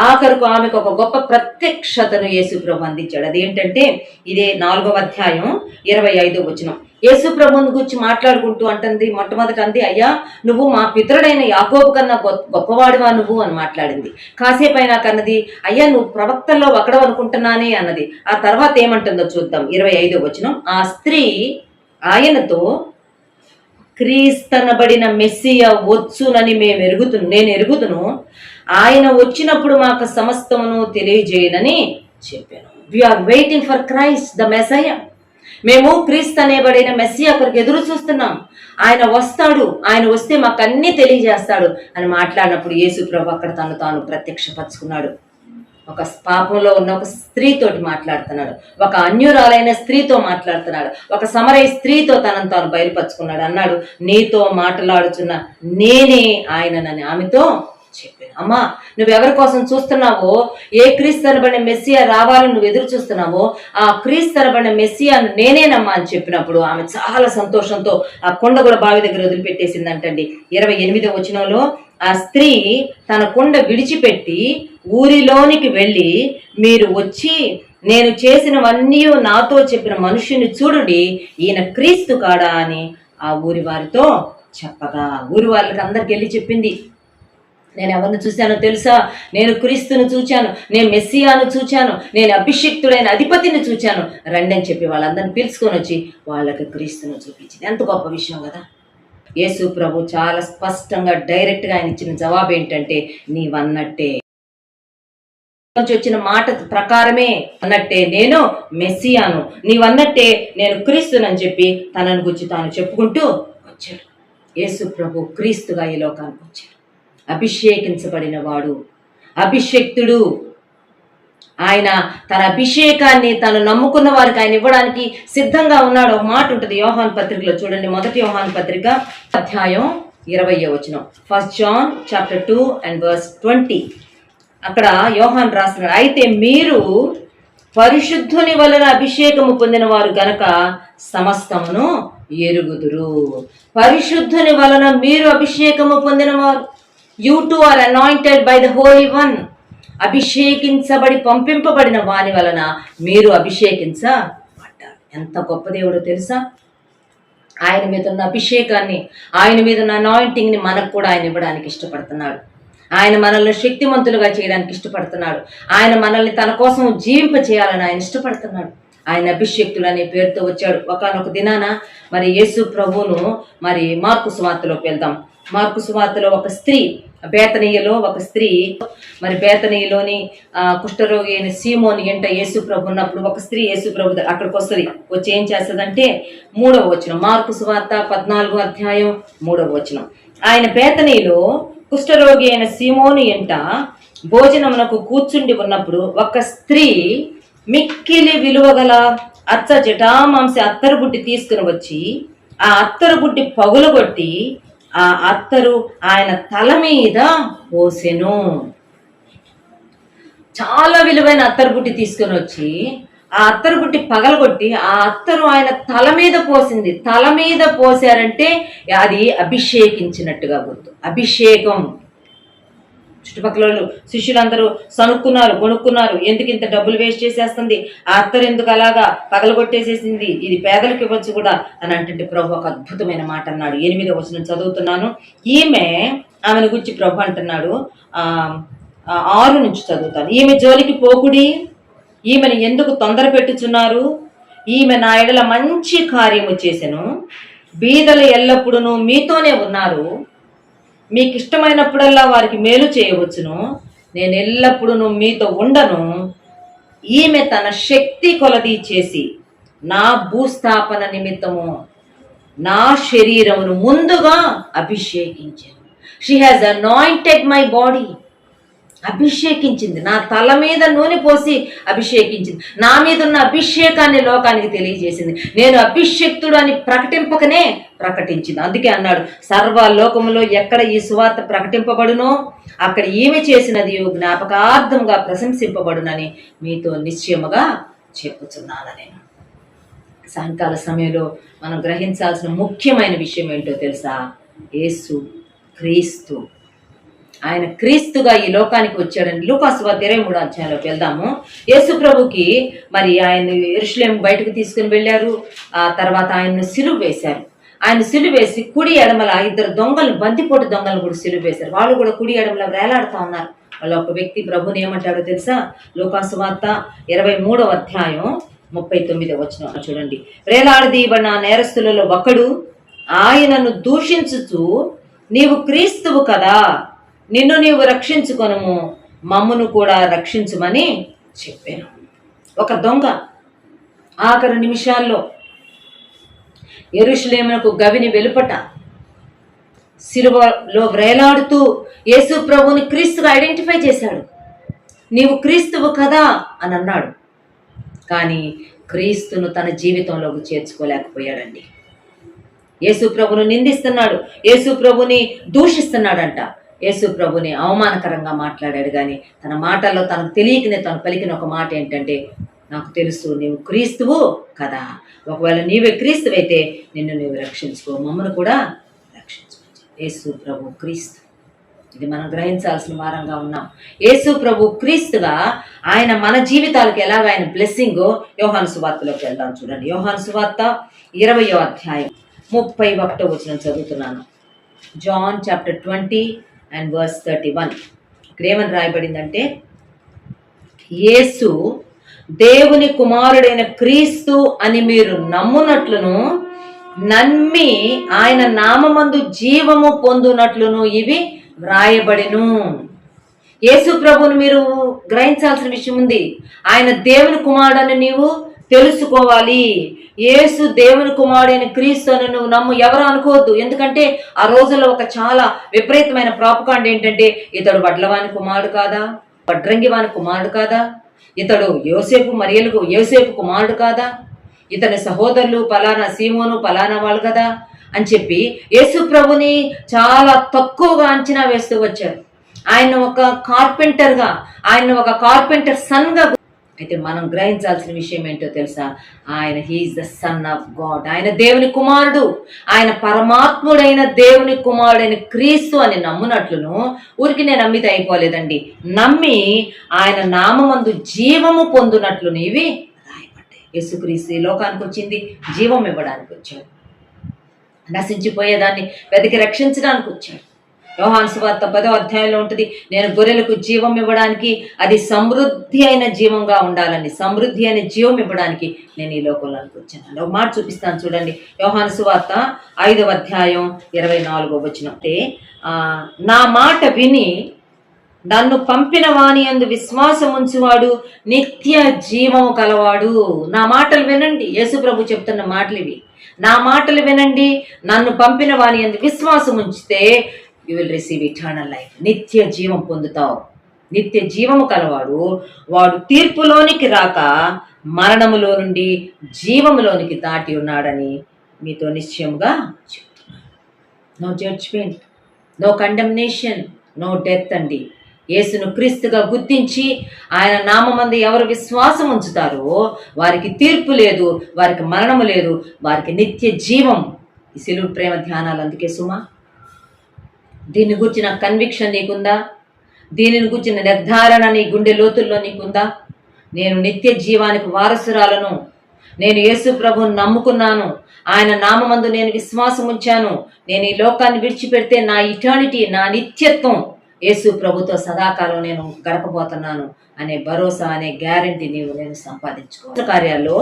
ఆఖరుకు ఆమెకు ఒక గొప్ప ప్రత్యక్షతను యేసు ప్రభు అందించాడు. అదేంటంటే ఇదే 4వ అధ్యాయం 25వ వచనం. యేసు ప్రభువుని గురించి మాట్లాడుకుంటూ అంటుంది, మొట్టమొదట అంది, అయ్యా నువ్వు మా పితరుడైన యాకోబు కన్నా గొప్పవాడివా నువ్వు అని మాట్లాడింది. కాసేపు అయినా కన్నది, అయ్యా నువ్వు ప్రవక్తల్లో ఒకడవు అనుకుంటున్నానే అన్నది. ఆ తర్వాత ఏమంటుందో చూద్దాం. 25వ వచనం. ఆ స్త్రీ ఆయనతో, క్రీస్తనబడిన మెస్సియా వచ్చునని నేను ఎరుగుదును, ఆయన వచ్చినప్పుడు మాకు సమస్తమును తెలియజేయనని చెప్పాను. We are waiting for Christ the Messiah. మేము క్రీస్తు అనేబడిన మెస్సియా కొరకు ఎదురు చూస్తున్నాం. ఆయన వస్తాడు, ఆయన వస్తే మాకు అన్ని తెలియజేస్తాడు అని మాట్లాడినప్పుడు యేసు ప్రభు అక్కడ తాను ప్రత్యక్షపరుచుకున్నాడు. ఒక పాపంలో ఉన్న ఒక స్త్రీతోటి మాట్లాడుతున్నాడు, ఒక అన్యురాలైన స్త్రీతో మాట్లాడుతున్నాడు, ఒక సమరయ స్త్రీతో తాను బయలుపరుచుకున్నాడు. అన్నాడు, నీతో మాట్లాడుచున్న నేనే ఆయననని ఆమెతో చెప్పాను. అమ్మా నువ్వెవరి కోసం చూస్తున్నావో, ఏ క్రీస్తనబడిన మెస్సియా రావాలని నువ్వు ఎదురు చూస్తున్నావో, ఆ క్రీస్తనబడిన మెస్సియాను నేనేనమ్మా అని చెప్పినప్పుడు ఆమె చాలా సంతోషంతో ఆ కొండ కూడా బావి దగ్గర వదిలిపెట్టేసిందంటండి. 28వ వచనంలో, ఆ స్త్రీ తన కొండ విడిచిపెట్టి ఊరిలోనికి వెళ్ళి, మీరు వచ్చి నేను చేసినవన్నీ నాతో చెప్పిన మనుష్యుని చూడుడి, ఈయన క్రీస్తు కాడా అని ఆ ఊరి వారితో చెప్పగా, ఊరి వాళ్ళకి అందరికి వెళ్ళి చెప్పింది, నేను ఎవరిని చూశానో తెలుసా? నేను క్రీస్తును చూచాను, నేను మెస్సియాను చూచాను, నేను అభిషిక్తుడైన అధిపతిని చూచాను, రండి అని చెప్పి వాళ్ళందరిని పిలుచుకొని వచ్చి వాళ్ళకి క్రీస్తును చూపించింది. ఎంత గొప్ప విషయం కదా. యేసు ప్రభు చాలా స్పష్టంగా డైరెక్ట్గా ఆయన ఇచ్చిన జవాబు ఏంటంటే, నీవన్నట్టే వచ్చిన మాట ప్రకారమే అన్నట్టే నేను మెస్సియాను, నీవన్నట్టే నేను క్రీస్తునని చెప్పి తనను గురించి తాను చెప్పుకుంటూ వచ్చాడు. యేసు ప్రభు క్రీస్తుగా ఈ లోకానికి వచ్చాడు. అభిషేకించబడిన వాడు, అభిషేక్తుడు. ఆయన తన అభిషేకాన్ని తను నమ్ముకున్న వారికి ఆయన ఇవ్వడానికి సిద్ధంగా ఉన్నాడు. ఒక మాట ఉంటుంది యోహాను పత్రికలో, చూడండి, 1 యోహాను పత్రిక అధ్యాయం 20వ వచనం. 1 John chapter 2 and verse 20. అక్కడ యోహాను రాస్తున్నాడు, అయితే మీరు పరిశుద్ధుని వలన అభిషేకము పొందిన వారు గనక సమస్తమును ఎరుగుదురు. పరిశుద్ధుని వలన మీరు అభిషేకము పొందినవారు. You too are anointed by the Holy One. అభిషేకించబడి పంపింపబడిన వాని వలన మీరు అభిషేకించబడ్డారు. ఎంత గొప్ప దేవుడో తెలుసా. ఆయన మీద ఉన్న అభిషేకాన్ని, ఆయన మీద ఉన్న అనాయింటింగ్ని మనకు కూడా ఆయన ఇవ్వడానికి ఇష్టపడుతున్నాడు. ఆయన మనల్ని శక్తిమంతులుగా చేయడానికి ఇష్టపడుతున్నాడు. ఆయన మనల్ని తన కోసం జీవింప చేయాలని ఆయన ఇష్టపడుతున్నాడు. ఆయన అభిషేక్తుడు అనే పేరుతో వచ్చాడు. ఒకనొక దినాన మరి యేసు ప్రభువును మరి మార్కు సువార్తలోకి వెళ్దాం. మార్కు సువార్తలో ఒక స్త్రీ, బేతనీయలో ఒక స్త్రీ, మరి బేతనీయలోని కుష్ఠరోగి అయిన సీమోని ఎంట యేసు ప్రభు ఉన్నప్పుడు ఒక స్త్రీ యేసు ప్రభు అక్కడికి వస్తుంది. వచ్చి ఏం చేస్తుందంటే 3వ వచనం, మార్కు సువార్త 14వ అధ్యాయం 3వ వచనం. ఆయన బేతనీలో కుష్ఠరోగి అయిన సీమోని ఎంట భోజనమునకు కూర్చుండి ఉన్నప్పుడు ఒక స్త్రీ మిక్కిలి విలువగల అచ్చ జటామాంసి అత్తరు బుడ్డి తీసుకుని వచ్చి ఆ అత్తరు బుడ్డి పగులగొట్టి ఆ అత్తరు ఆయన తల మీద పోసెను. చాలా విలువైన అత్తరు బుడ్డి తీసుకుని వచ్చి ఆ అత్తరు బుడ్డి పగలగొట్టి ఆ అత్తరు ఆయన తల మీద పోసింది. తల మీద పోసారంటే అది అభిషేకించినట్టుగా గుర్తు. అభిషేకం. చుట్టుపక్కల శిష్యులందరూ సనుక్కున్నారు, కొనుక్కున్నారు. ఎందుకు ఇంత డబ్బులు వేస్ట్ చేసేస్తుంది, ఆ అత్తరు ఎందుకు అలాగా పగలగొట్టేసేసింది, ఇది పేదలకు ఇవ్వచ్చు కూడా అని అంటే ప్రభు ఒక అద్భుతమైన మాట అన్నాడు. 8వ వచనం చదువుతున్నాను. ఆమెను గురించి ప్రభు అంటున్నాడు, 6 నుంచి చదువుతాను. ఈమె జోలికి పోకుడి, ఈమెను ఎందుకు తొందర పెట్టుచున్నారు, ఈమె నా ఎడల మంచి కార్యము చేసెను, బీదలు ఎల్లప్పుడూ మీతోనే ఉన్నారు, మీకు ఇష్టమైనప్పుడల్లా వారికి మేలు చేయవచ్చును, నేను ఎల్లప్పుడూ మీతో ఉండను. ఈమె తన శక్తి కొలది చేసి నా భూస్థాపన నిమిత్తము నా శరీరమును ముందుగా అభిషేకించాను. She has anointed my body. అభిషేకించింది, నా తల మీద నూనె పోసి అభిషేకించింది, నా మీద ఉన్న అభిషేకాన్ని లోకానికి తెలియజేసింది. నేను అభిషేక్తుడు అని ప్రకటింపకనే ప్రకటించింది. అందుకే అన్నాడు, సర్వలోకములో ఎక్కడ ఈ సువార్త ప్రకటింపబడునో అక్కడ ఈమె చేసినది జ్ఞాపకార్థంగా ప్రశంసింపబడునని మీతో నిశ్చయముగా చెప్పుచున్నాను. నేను సాయంకాల సమయంలో మనం గ్రహించాల్సిన ముఖ్యమైన విషయం ఏంటో తెలుసా? యేసు క్రీస్తు, ఆయన క్రీస్తుగా ఈ లోకానికి వచ్చాడని లూకాసు వార్త 23వ అధ్యాయంలోకి వెళ్దాము. యేసు ప్రభుకి మరి ఆయన యెరూషలేము బయటకు తీసుకుని వెళ్ళారు. ఆ తర్వాత ఆయన్ను సిలువ వేశారు. ఆయన సిలువ వేసి కుడి ఎడమల 2 దొంగలు, బందిపోటు దొంగలు కూడా సిలువ వేశారు. వాళ్ళు కూడా కుడి ఎడమల వేలాడుతూ ఉన్నారు. వాళ్ళ ఒక వ్యక్తి ప్రభుని ఏమంటాడో తెలుసా? లూకాసు వార్త 23వ అధ్యాయం 39వ వచనం చూడండి. వేలాడదీయబడిన నేరస్తులలో ఒకడు ఆయనను దూషించుచు, నీవు క్రీస్తువు కదా, నిన్ను నీవు రక్షించుకొనుము, మమ్మును కూడా రక్షించుమని చెప్పాను. ఒక దొంగ ఆఖరి నిమిషాల్లో యెరూషలేమునకు గవిని వెలుపట సిలువలో వేలాడుతూ యేసు ప్రభువుని క్రీస్తుగా ఐడెంటిఫై చేశాడు. నీవు క్రీస్తువు కదా అని అన్నాడు. కానీ క్రీస్తును తన జీవితంలోకి చేర్చుకోలేకపోయాడండి. యేసు ప్రభును నిందిస్తున్నాడు, యేసు ప్రభుని దూషిస్తున్నాడంట, యేసు ప్రభుని అవమానకరంగా మాట్లాడాడు. కానీ తన మాటల్లో తనకు తెలియకనే తను పలికిన ఒక మాట ఏంటంటే, నాకు తెలుసు నీవు క్రీస్తువు కదా, ఒకవేళ నీవే క్రీస్తువైతే నిన్ను నీవు రక్షించుకో, మమ్మల్ని కూడా రక్షించుకో. యేసు ప్రభు క్రీస్తు, ఇది మనం గ్రహించాల్సిన వారంగా ఉన్నాం. యేసు ప్రభు క్రీస్తుగా ఆయన మన జీవితాలకు ఎలాగ ఆయన బ్లెస్సింగో యోహాను సువార్తలోకి వెళ్దాం. చూడండి, యోహాను సువార్త 20వ అధ్యాయం 31వ వచనం చదువుతున్నాను. John chapter 20 and verse 31. ఇక్కడ ఏమని రాయబడిందంటే, యేసు దేవుని కుమారుడైన క్రీస్తు అని మీరు నమ్మునట్లును, నమ్మి ఆయన నామమందు జీవము పొందునట్లును ఇవి వ్రాయబడిను. యేసు ప్రభువును మీరు గ్రహించాల్సిన విషయం ఉంది. ఆయన దేవుని కుమారుడని నీవు తెలుసుకోవాలి. యేసు దేవుని కుమారుడైన క్రీస్తు అని నువ్వు నమ్ము, ఎవరు అనుకోవద్దు. ఎందుకంటే ఆ రోజుల్లో ఒక చాలా విపరీతమైన ప్రాపకాండ ఏంటంటే, ఇతడు వడ్లవాని కుమారుడు కాదా, వడ్రంగివాని కుమారుడు కాదా, ఇతడు యోసేపు మరియలకు యోసేపు కుమారుడు కాదా, ఇతని సహోదరులు పలానా సీమోను పలానా వాళ్ళు కదా అని చెప్పి యేసు ప్రభుని చాలా తక్కువగా అంచనా వేస్తూ వచ్చారు. ఆయన ఒక కార్పెంటర్గా, ఆయన ఒక కార్పెంటర్ సన్గా. అయితే మనం గ్రహించాల్సిన విషయం ఏంటో తెలుసా? ఆయన he is the son of God, ఆయన దేవుని కుమారుడు, ఆయన పరమాత్ముడైన దేవుని కుమారుడైన క్రీస్తు అని నమ్మునట్లును, ఊరికి నేను నమ్మితే అయిపోలేదండి, నమ్మి ఆయన నామమందు జీవము పొందునట్లును ఇవి రాయబడ్డాయి. యేసుక్రీస్తు ఈ లోకానికి వచ్చింది జీవం ఇవ్వడానికి వచ్చాడు, నశించిపోయేదాన్ని వెతికి రక్షించడానికి వచ్చాడు. యోహాను సువార్త 10వ అధ్యాయంలో ఉంటుంది, నేను గొర్రెలకు జీవం ఇవ్వడానికి, అది సమృద్ధి అయిన జీవంగా ఉండాలని, సమృద్ధి అయిన జీవం ఇవ్వడానికి నేను ఈ లోకంలోకి వచ్చాను. ఒక మాట చూపిస్తాను చూడండి. యోహాను సువార్త 5వ అధ్యాయం 24వ వచనం. అంటే నా మాట విని నన్ను పంపిన వాని యందు విశ్వాసం ఉంచువాడు నిత్య జీవము కలవాడు. నా మాటలు వినండి, యేసు ప్రభు చెప్తున్న మాటలు ఇవి. నా మాటలు వినండి, నన్ను పంపిన వాని యందు విశ్వాసం ఉంచితే you will receive eternal life, నిత్య జీవం పొందుతావు. నిత్య జీవము కలవాడు వాడు తీర్పులోనికి రాక మరణములో నుండి జీవములోనికి దాటి ఉన్నాడని మీతో నిశ్చయముగా చెప్తున్నాను. No judgement, no condemnation, no death అండి. యేసును క్రీస్తుగా గుర్తించి ఆయన నామమందు ఎవరు విశ్వాసం ఉంచుతారో వారికి తీర్పు లేదు, వారికి మరణము లేదు, వారికి నిత్య జీవం. ఈ సిలువ ప్రేమ ధ్యానాలు అందుకే సుమా. దీన్ని గురించిన కన్విక్షన్ నీకుందా? దీనిని గురించిన నిర్ధారణ నీ గుండె లోతుల్లో నీకుందా? నేను నిత్య జీవానికి వారసురాలను, నేను యేసు ప్రభువును నమ్ముకున్నాను, ఆయన నామమందు నేను విశ్వాసం ఉంచాను, నేను ఈ లోకాన్ని విడిచిపెడితే నా ఇటర్నిటీ, నా నిత్యత్వం యేసు ప్రభుతో సదాకాలం నేను గడపబోతున్నాను అనే భరోసా, అనే గ్యారంటీ నేను సంపాదించుకో. కార్యాల్లో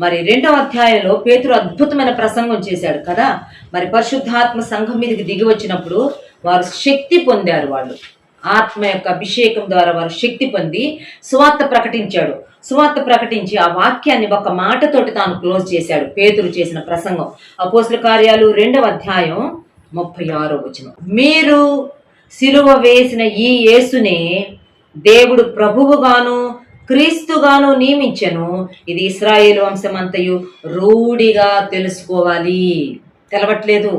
మరి 2వ అధ్యాయంలో పేతురు అద్భుతమైన ప్రసంగం చేశాడు కదా. మరి పరిశుద్ధాత్మ సంఘం మీదకి దిగి వచ్చినప్పుడు వారు శక్తి పొందారు. వాళ్ళు ఆత్మ యొక్క అభిషేకం ద్వారా వారు శక్తి పొంది సువార్త ప్రకటించాడు. సువార్త ప్రకటించి ఆ వాక్యాన్ని ఒక మాటతోటి తాను క్లోజ్ చేశాడు. పేతురు చేసిన ప్రసంగం అపోస్తల కార్యాలు 2వ అధ్యాయం 36వ వచనం. మీరు సిలువ వేసిన ఈ యేసునే దేవుడు ప్రభువుగాను క్రీస్తుగాను నియమించెను. ఇది ఇశ్రాయేలు వంశమంతయు రూఢిగా తెలుసుకోవాలి. తెలవట్లేదు.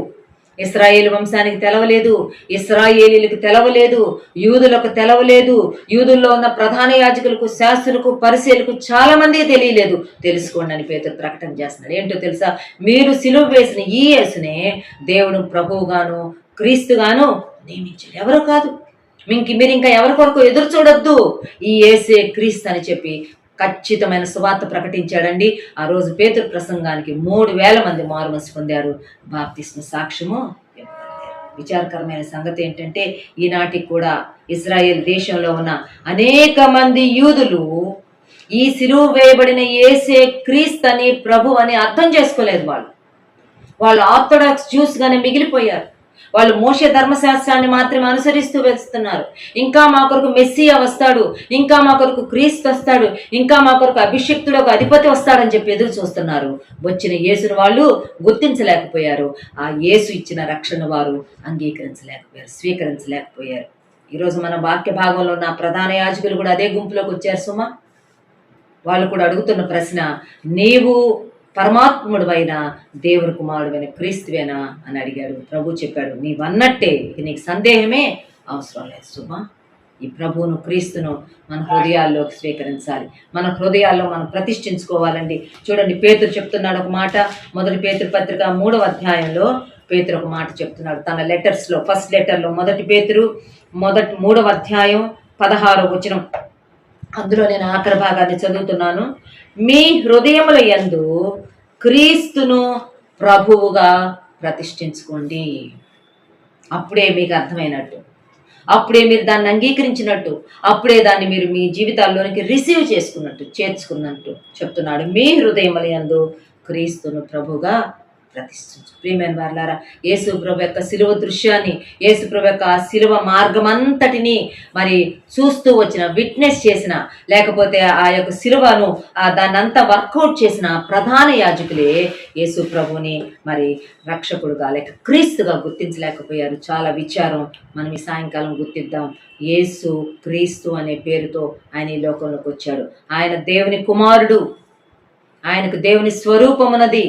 ఇశ్రాయేలు వంశానికి తెలవలేదు, ఇశ్రాయేలీలకు తెలవలేదు, యూదులకు తెలవలేదు, యూదుల్లో ఉన్న ప్రధాన యాజకులకు, శాస్త్రులకు, పరిసయ్యులకు చాలా మందికి తెలియలేదు. తెలుసుకోండి అని పేతురు ప్రకటన చేస్తున్నాడు. ఏంటో తెలుసా? మీరు సిలువ వేసిన ఈ యేసునే దేవుడు ప్రభువుగాను క్రీస్తుగాను నియమించాడు. ఎవరో కాదు. మీరు ఇంకా ఎవరి కొరకు ఎదురు చూడొద్దు. ఈ యేసే క్రీస్తు అని చెప్పి ఖచ్చితమైన సువార్త ప్రకటించాడండి. ఆ రోజు పేతురు ప్రసంగానికి 3,000 మంది మారుమనసు పొందారు. బాప్తిస్మ సాక్ష్యము ఇవ్వబడ్డారు. విచారకరమైన సంగతి ఏంటంటే ఈనాటికి కూడా ఇజ్రాయెల్ దేశంలో ఉన్న అనేక మంది యూదులు ఈ సిలువ వేయబడిన యేసే క్రీస్తు అని ప్రభు అని అర్థం చేసుకోలేదు. వాళ్ళు ఆర్థోడాక్స్ జ్యూస్ గానే మిగిలిపోయారు. వాళ్ళు మోషే ధర్మశాస్త్రాన్ని మాత్రమే అనుసరిస్తూ వెళ్తున్నారు. ఇంకా మా కొరకు మెస్సియా వస్తాడు, ఇంకా మా కొరకు క్రీస్తు వస్తాడు, ఇంకా మా కొరకు అభిషిక్తుడు ఒక అధిపతి వస్తాడని చెప్పి ఎదురు చూస్తున్నారు. వచ్చిన యేసును వాళ్ళు గుర్తించలేకపోయారు. ఆ యేసు ఇచ్చిన రక్షణ వారు అంగీకరించలేకపోయారు, స్వీకరించలేకపోయారు. ఈరోజు మన వాక్య భాగంలో ఉన్న ప్రధాన యాజకులు కూడా అదే గుంపులోకి వచ్చారు సుమా. వాళ్ళు కూడా అడుగుతున్న ప్రశ్న, నీవు పరమాత్ముడువైన దేవుని కుమారుడైన క్రీస్తువేనా అని అడిగాడు. ప్రభు చెప్పాడు, నీవన్నట్టే, ఇది నీకు సందేహమే అవసరం లేదు సుమా. ఈ ప్రభువును క్రీస్తును మన హృదయాల్లోకి స్వీకరించాలి. మన హృదయాల్లో మనం ప్రతిష్ఠించుకోవాలండి. చూడండి, పేతురు చెప్తున్నాడు ఒక మాట. మొదటి పేతురు పత్రిక 3వ అధ్యాయంలో పేతురు ఒక మాట చెప్తున్నాడు తన లెటర్స్లో. ఫస్ట్ లెటర్లో మొదటి పేతురు 3వ అధ్యాయం 16వ వచనం. అందులో నేను ఆఖరి భాగాన్ని చదువుతున్నాను. మీ హృదయముల యందు క్రీస్తును ప్రభువుగా ప్రతిష్ఠించుకోండి. అప్పుడే మీకు అర్థమైనట్టు, అప్పుడే మీరు దాన్ని అంగీకరించినట్టు, అప్పుడే దాన్ని మీరు మీ జీవితాల్లోనికి రిసీవ్ చేసుకున్నట్టు, చేర్చుకున్నట్టు చెప్తున్నాడు. మీ హృదయముల యందు క్రీస్తును ప్రభువుగా ప్రతిష్ఠించు. ప్రియమైన వారలారా, యేసు ప్రభు యొక్క శిలువ దృశ్యాన్ని, యేసు ప్రభు యొక్క శిలువ మార్గం అంతటిని మరి చూస్తూ వచ్చిన, విట్నెస్ చేసిన, లేకపోతే ఆ యొక్క శిలువను దాన్నంతా వర్కౌట్ చేసిన ప్రధాన యాజకులే యేసు ప్రభుని మరి రక్షకుడుగా లేక క్రీస్తుగా గుర్తించలేకపోయారు. చాలా విచారం. మనం ఈ సాయంకాలం గుర్తిద్దాం. యేసు క్రీస్తు అనే పేరుతో ఆయన ఈ లోకంలోకి వచ్చాడు. ఆయన దేవుని కుమారుడు, ఆయనకు దేవుని స్వరూపం ఉన్నది,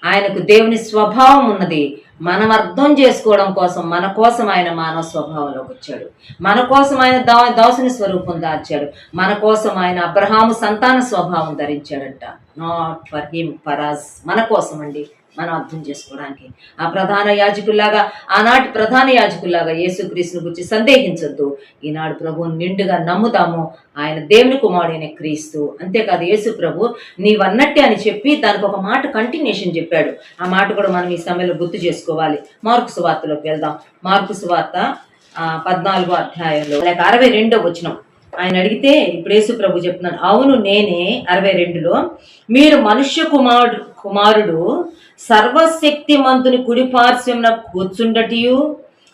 ఆయనకు దేవుని స్వభావం ఉన్నది. మనం అర్థం చేసుకోవడం కోసం మన కోసం ఆయన మానవ స్వభావంలోకి వచ్చాడు. మన కోసం ఆయన దాసుని స్వరూపం దాల్చాడు. మన కోసం ఆయన అబ్రహాము సంతాన స్వభావం ధరించాడంట. Not for him, for us. మన కోసం అండి, మనం అర్థం చేసుకోవడానికి. ఆ ప్రధాన యాజకుల్లాగా, ఆనాటి ప్రధాన యాజకుల్లాగా యేసుక్రీస్తుని గురించి సందేహించొద్దు. ఈనాడు ప్రభువుని నిండుగా నమ్ముతాము. ఆయన దేవుని కుమారుడైన క్రీస్తు. అంతేకాదు, యేసు ప్రభు నీవన్నట్టే అని చెప్పి దానికి ఒక మాట కంటిన్యూషన్ చెప్పాడు. ఆ మాట కూడా మనం ఈ సమయంలో గుర్తు చేసుకోవాలి. మార్కు సువార్తలోకి వెళ్దాం. మార్కు సువార్త 14వ అధ్యాయంలో 62వ వచనం. ఆయన అడిగితే ఇప్పుడు యేసు ప్రభు చెప్తున్నాను, అవును నేనే. 62లో, మీరు మనుష్య కుమారుడు సర్వశక్తిమంతుని కుడిపార్శ్వమున కూర్చుండటియు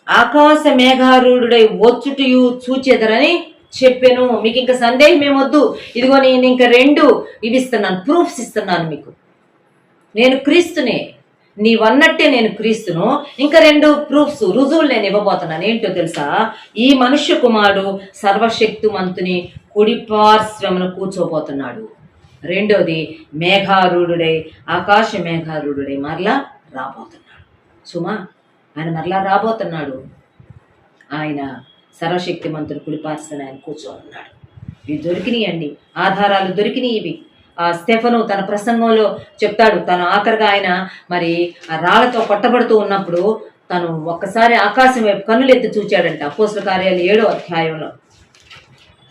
ఆకాశ మేఘారూఢుడై వచ్చుటయు చూచెదరని చెప్పాను. మీకు ఇంకా సందేహం ఏమొద్దు. ఇదిగో నేను ఇంకా 2 ఇవి ఇస్తున్నాను, ప్రూఫ్స్ ఇస్తున్నాను మీకు. నేను క్రీస్తునే, నీవన్నట్టే నేను క్రీస్తును. ఇంకా 2 ప్రూఫ్స్, రుజువులు నేను ఇవ్వబోతున్నాను. ఏంటో తెలుసా? ఈ మనుష్య కుమారుడు సర్వశక్తిమంతుని కుడిపార్శ్వమున కూర్చోబోతున్నాడు. రెండోది, మేఘారూఢుడై, ఆకాశ మేఘారూఢుడై మరలా రాబోతున్నాడు. సుమా, ఆయన మరలా రాబోతున్నాడు. ఆయన సర్వశక్తిమంతుని కుడిపార్శ్వన ఆయన కూర్చోనున్నాడు. ఇవి దొరికినాయండి, ఆధారాలు దొరికినాయి. ఇవి స్టెఫను తన ప్రసంగంలో చెప్తాడు. తను ఆఖరిగా ఆయన మరి ఆ రాళ్లతో కొట్టబడుతూ ఉన్నప్పుడు తను ఒక్కసారి ఆకాశం వైపు కన్నులెత్తి చూచాడంట. అపోస్తల కార్యాలు 7వ అధ్యాయంలో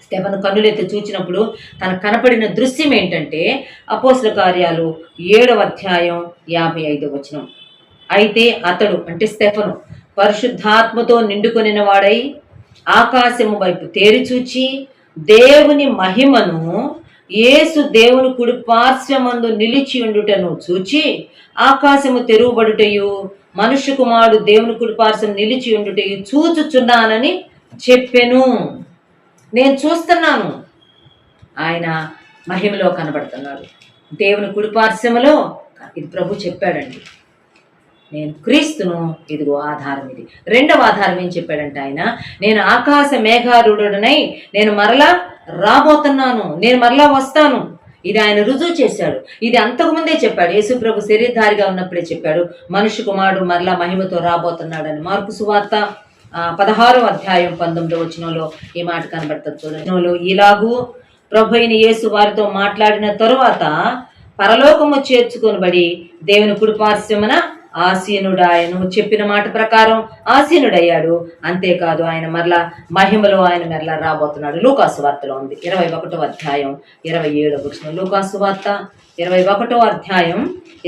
స్టెఫను కన్నులెత్తి చూచినప్పుడు తనకు కనపడిన దృశ్యం ఏంటంటే, అపోస్తల కార్యాలు 7వ అధ్యాయం 55వ వచనం. అయితే అతడు, అంటే స్టెఫను, పరిశుద్ధాత్మతో నిండుకొనిన వాడై ఆకాశము వైపు తేరిచూచి దేవుని మహిమను, యేసు దేవుని కుడి పార్శ్వమందు నిలిచి ఉండుటను చూచి ఆకాశము తెరువబడుటయు మనుష్య కుమారుడు దేవుని కుడిపార్శ్వం నిలిచి ఉండుట చూచుచున్నానని చెప్పెను. నేను చూస్తున్నాను, ఆయన మహిమలో కనబడుతున్నాడు, దేవుని కుడిపార్శ్వములో. ఇది ప్రభు చెప్పాడండి, నేను క్రీస్తును, ఇదిగో ఆధారం. ఇది రెండవ ఆధారం ఏం చెప్పాడంటే ఆయన, నేను ఆకాశ మేఘారూఢుడనై నేను మరలా రాబోతున్నాను, నేను మరలా వస్తాను. ఇది ఆయన రుజువు చేశాడు. ఇది అంతకుముందే చెప్పాడు, యేసు ప్రభు శరీరధారిగా ఉన్నప్పుడే చెప్పాడు, మనుష్య కుమారుడు మరలా మహిమతో రాబోతున్నాడని. మార్కు సువార్త 16వ అధ్యాయం 19వ వచనంలో ఈ మాట కనబడుతుంది చూడండి. ఇలాగూ ప్రభు అయిన యేసు వారితో మాట్లాడిన తరువాత పరలోకము చేర్చుకొనబడి దేవుని కుడిపార్శ్వమున ఆసీనుడాయను. చెప్పిన మాట ప్రకారం ఆసీనుడయ్యాడు. అంతేకాదు, ఆయన మరలా మహిమలో ఆయన మరలా రాబోతున్నాడు. లూకాసు వార్తలో ఉంది 21వ అధ్యాయం 27వ వచనం. లూకాసు వార్త 21వ అధ్యాయం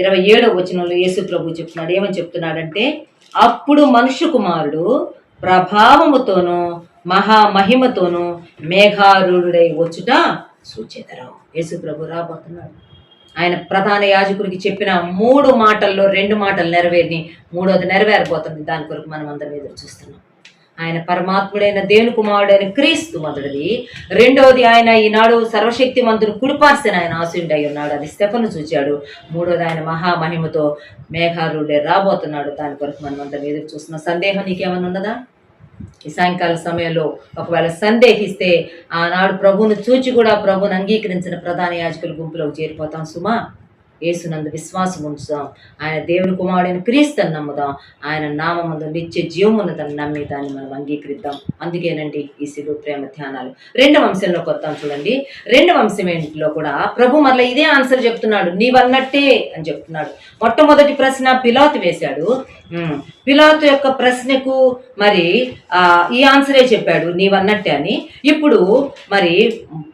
27వ వచనంలో యేసు ప్రభు చెప్తున్నాడు. ఏమని చెప్తున్నాడంటే, అప్పుడు మనుష్య కుమారుడు ప్రభావముతోనూ మహామహిమతోనూ మేఘారూఢుడై వచ్చుట సూచేతరం. యేసు ప్రభు రాబోతున్నాడు. ఆయన ప్రధాన యాజకుడికి చెప్పిన 3 మాటల్లో 2 మాటలు నెరవేరి 3వది నెరవేరబోతుంది. దాని కొరకు మనం అందరం ఎదురు చూస్తున్నాం. ఆయన పరమాత్ముడైన దేవుని కుమారుడైన క్రీస్తు మొదటిది. రెండవది, ఆయన ఈనాడు సర్వశక్తిమంతుడు కుడిపార్శ్వన ఆయన ఆసీనుడై ఉన్నాడు. అది స్టెఫను చూచాడు. మూడోది, ఆయన మహామహిమతో మేఘారూఢుడై రాబోతున్నాడు. దాని కొరకు మనం అందరం ఎదురు చూస్తున్నాం. సందేహం నీకేమైనా ఉన్నదా? ఈ సాయంకాల సమయంలో ఒకవేళ సందేహిస్తే, ఆనాడు ప్రభువును చూచి కూడా ప్రభువును అంగీకరించిన ప్రధాన యాజకుల గుంపులోకి చేరిపోతాం సుమా. యేసునందు విశ్వాసం ఉంచుదాం. ఆయన దేవుని కుమారుడైన క్రీస్తుని నమ్ముదాం. ఆయన నామమందు నిత్య జీవం ఉన్నదని నమ్మి దాన్ని మనం అంగీకరిద్దాం. అందుకేనండి ఈ శిలువ ప్రేమ ధ్యానాలు. 2వ అంశంలోకి వద్దాం చూడండి. 2వ అంశం ఏంటిలో కూడా ప్రభు మరలా ఇదే ఆన్సర్ చెప్తున్నాడు, నీవన్నట్టే అని చెప్తున్నాడు. మొట్టమొదటి ప్రశ్న పిలాతు వేశాడు. పిలాతు యొక్క ప్రశ్నకు మరి ఈ ఆన్సరే చెప్పాడు, నీవన్నట్టే అని. ఇప్పుడు మరి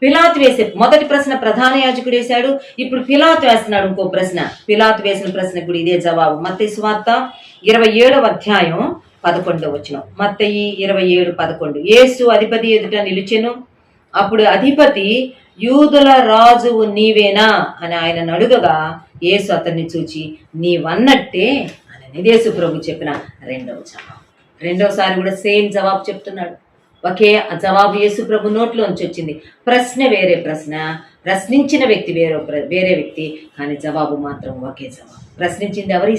పిలాతు వేసే మొదటి ప్రశ్న ప్రధాన యాజకుడు వేశాడు. ఇప్పుడు పిలాతు వేస్తున్నాడు ఇంకో ప్రశ్న. పిలాతు వేసిన ప్రశ్నకు కూడా ఇదే జవాబు. మత్తయి సువార్త 27వ అధ్యాయం 11వ వచనం. మత్తయి 27:11. యేసు అధిపతి ఎదుట నిలిచెను. అప్పుడు అధిపతి, యూదుల రాజువు నీవేనా అని ఆయనను అడుగగా, యేసు అతన్ని చూచి, నీవన్నట్టే అని యేసు ప్రభు చెప్పిన రెండవ జవాబు. రెండవసారి కూడా సేమ్ జవాబు చెప్తున్నాడు. ఒకే జవాబు యేసు ప్రభు నోట్లోంచి వచ్చింది. ప్రశ్న వేరే ప్రశ్న, ప్రశ్నించిన వ్యక్తి వేరే వ్యక్తి, కానీ జవాబు మాత్రం ఒకే జవాబు. ప్రశ్నించింది ఎవరు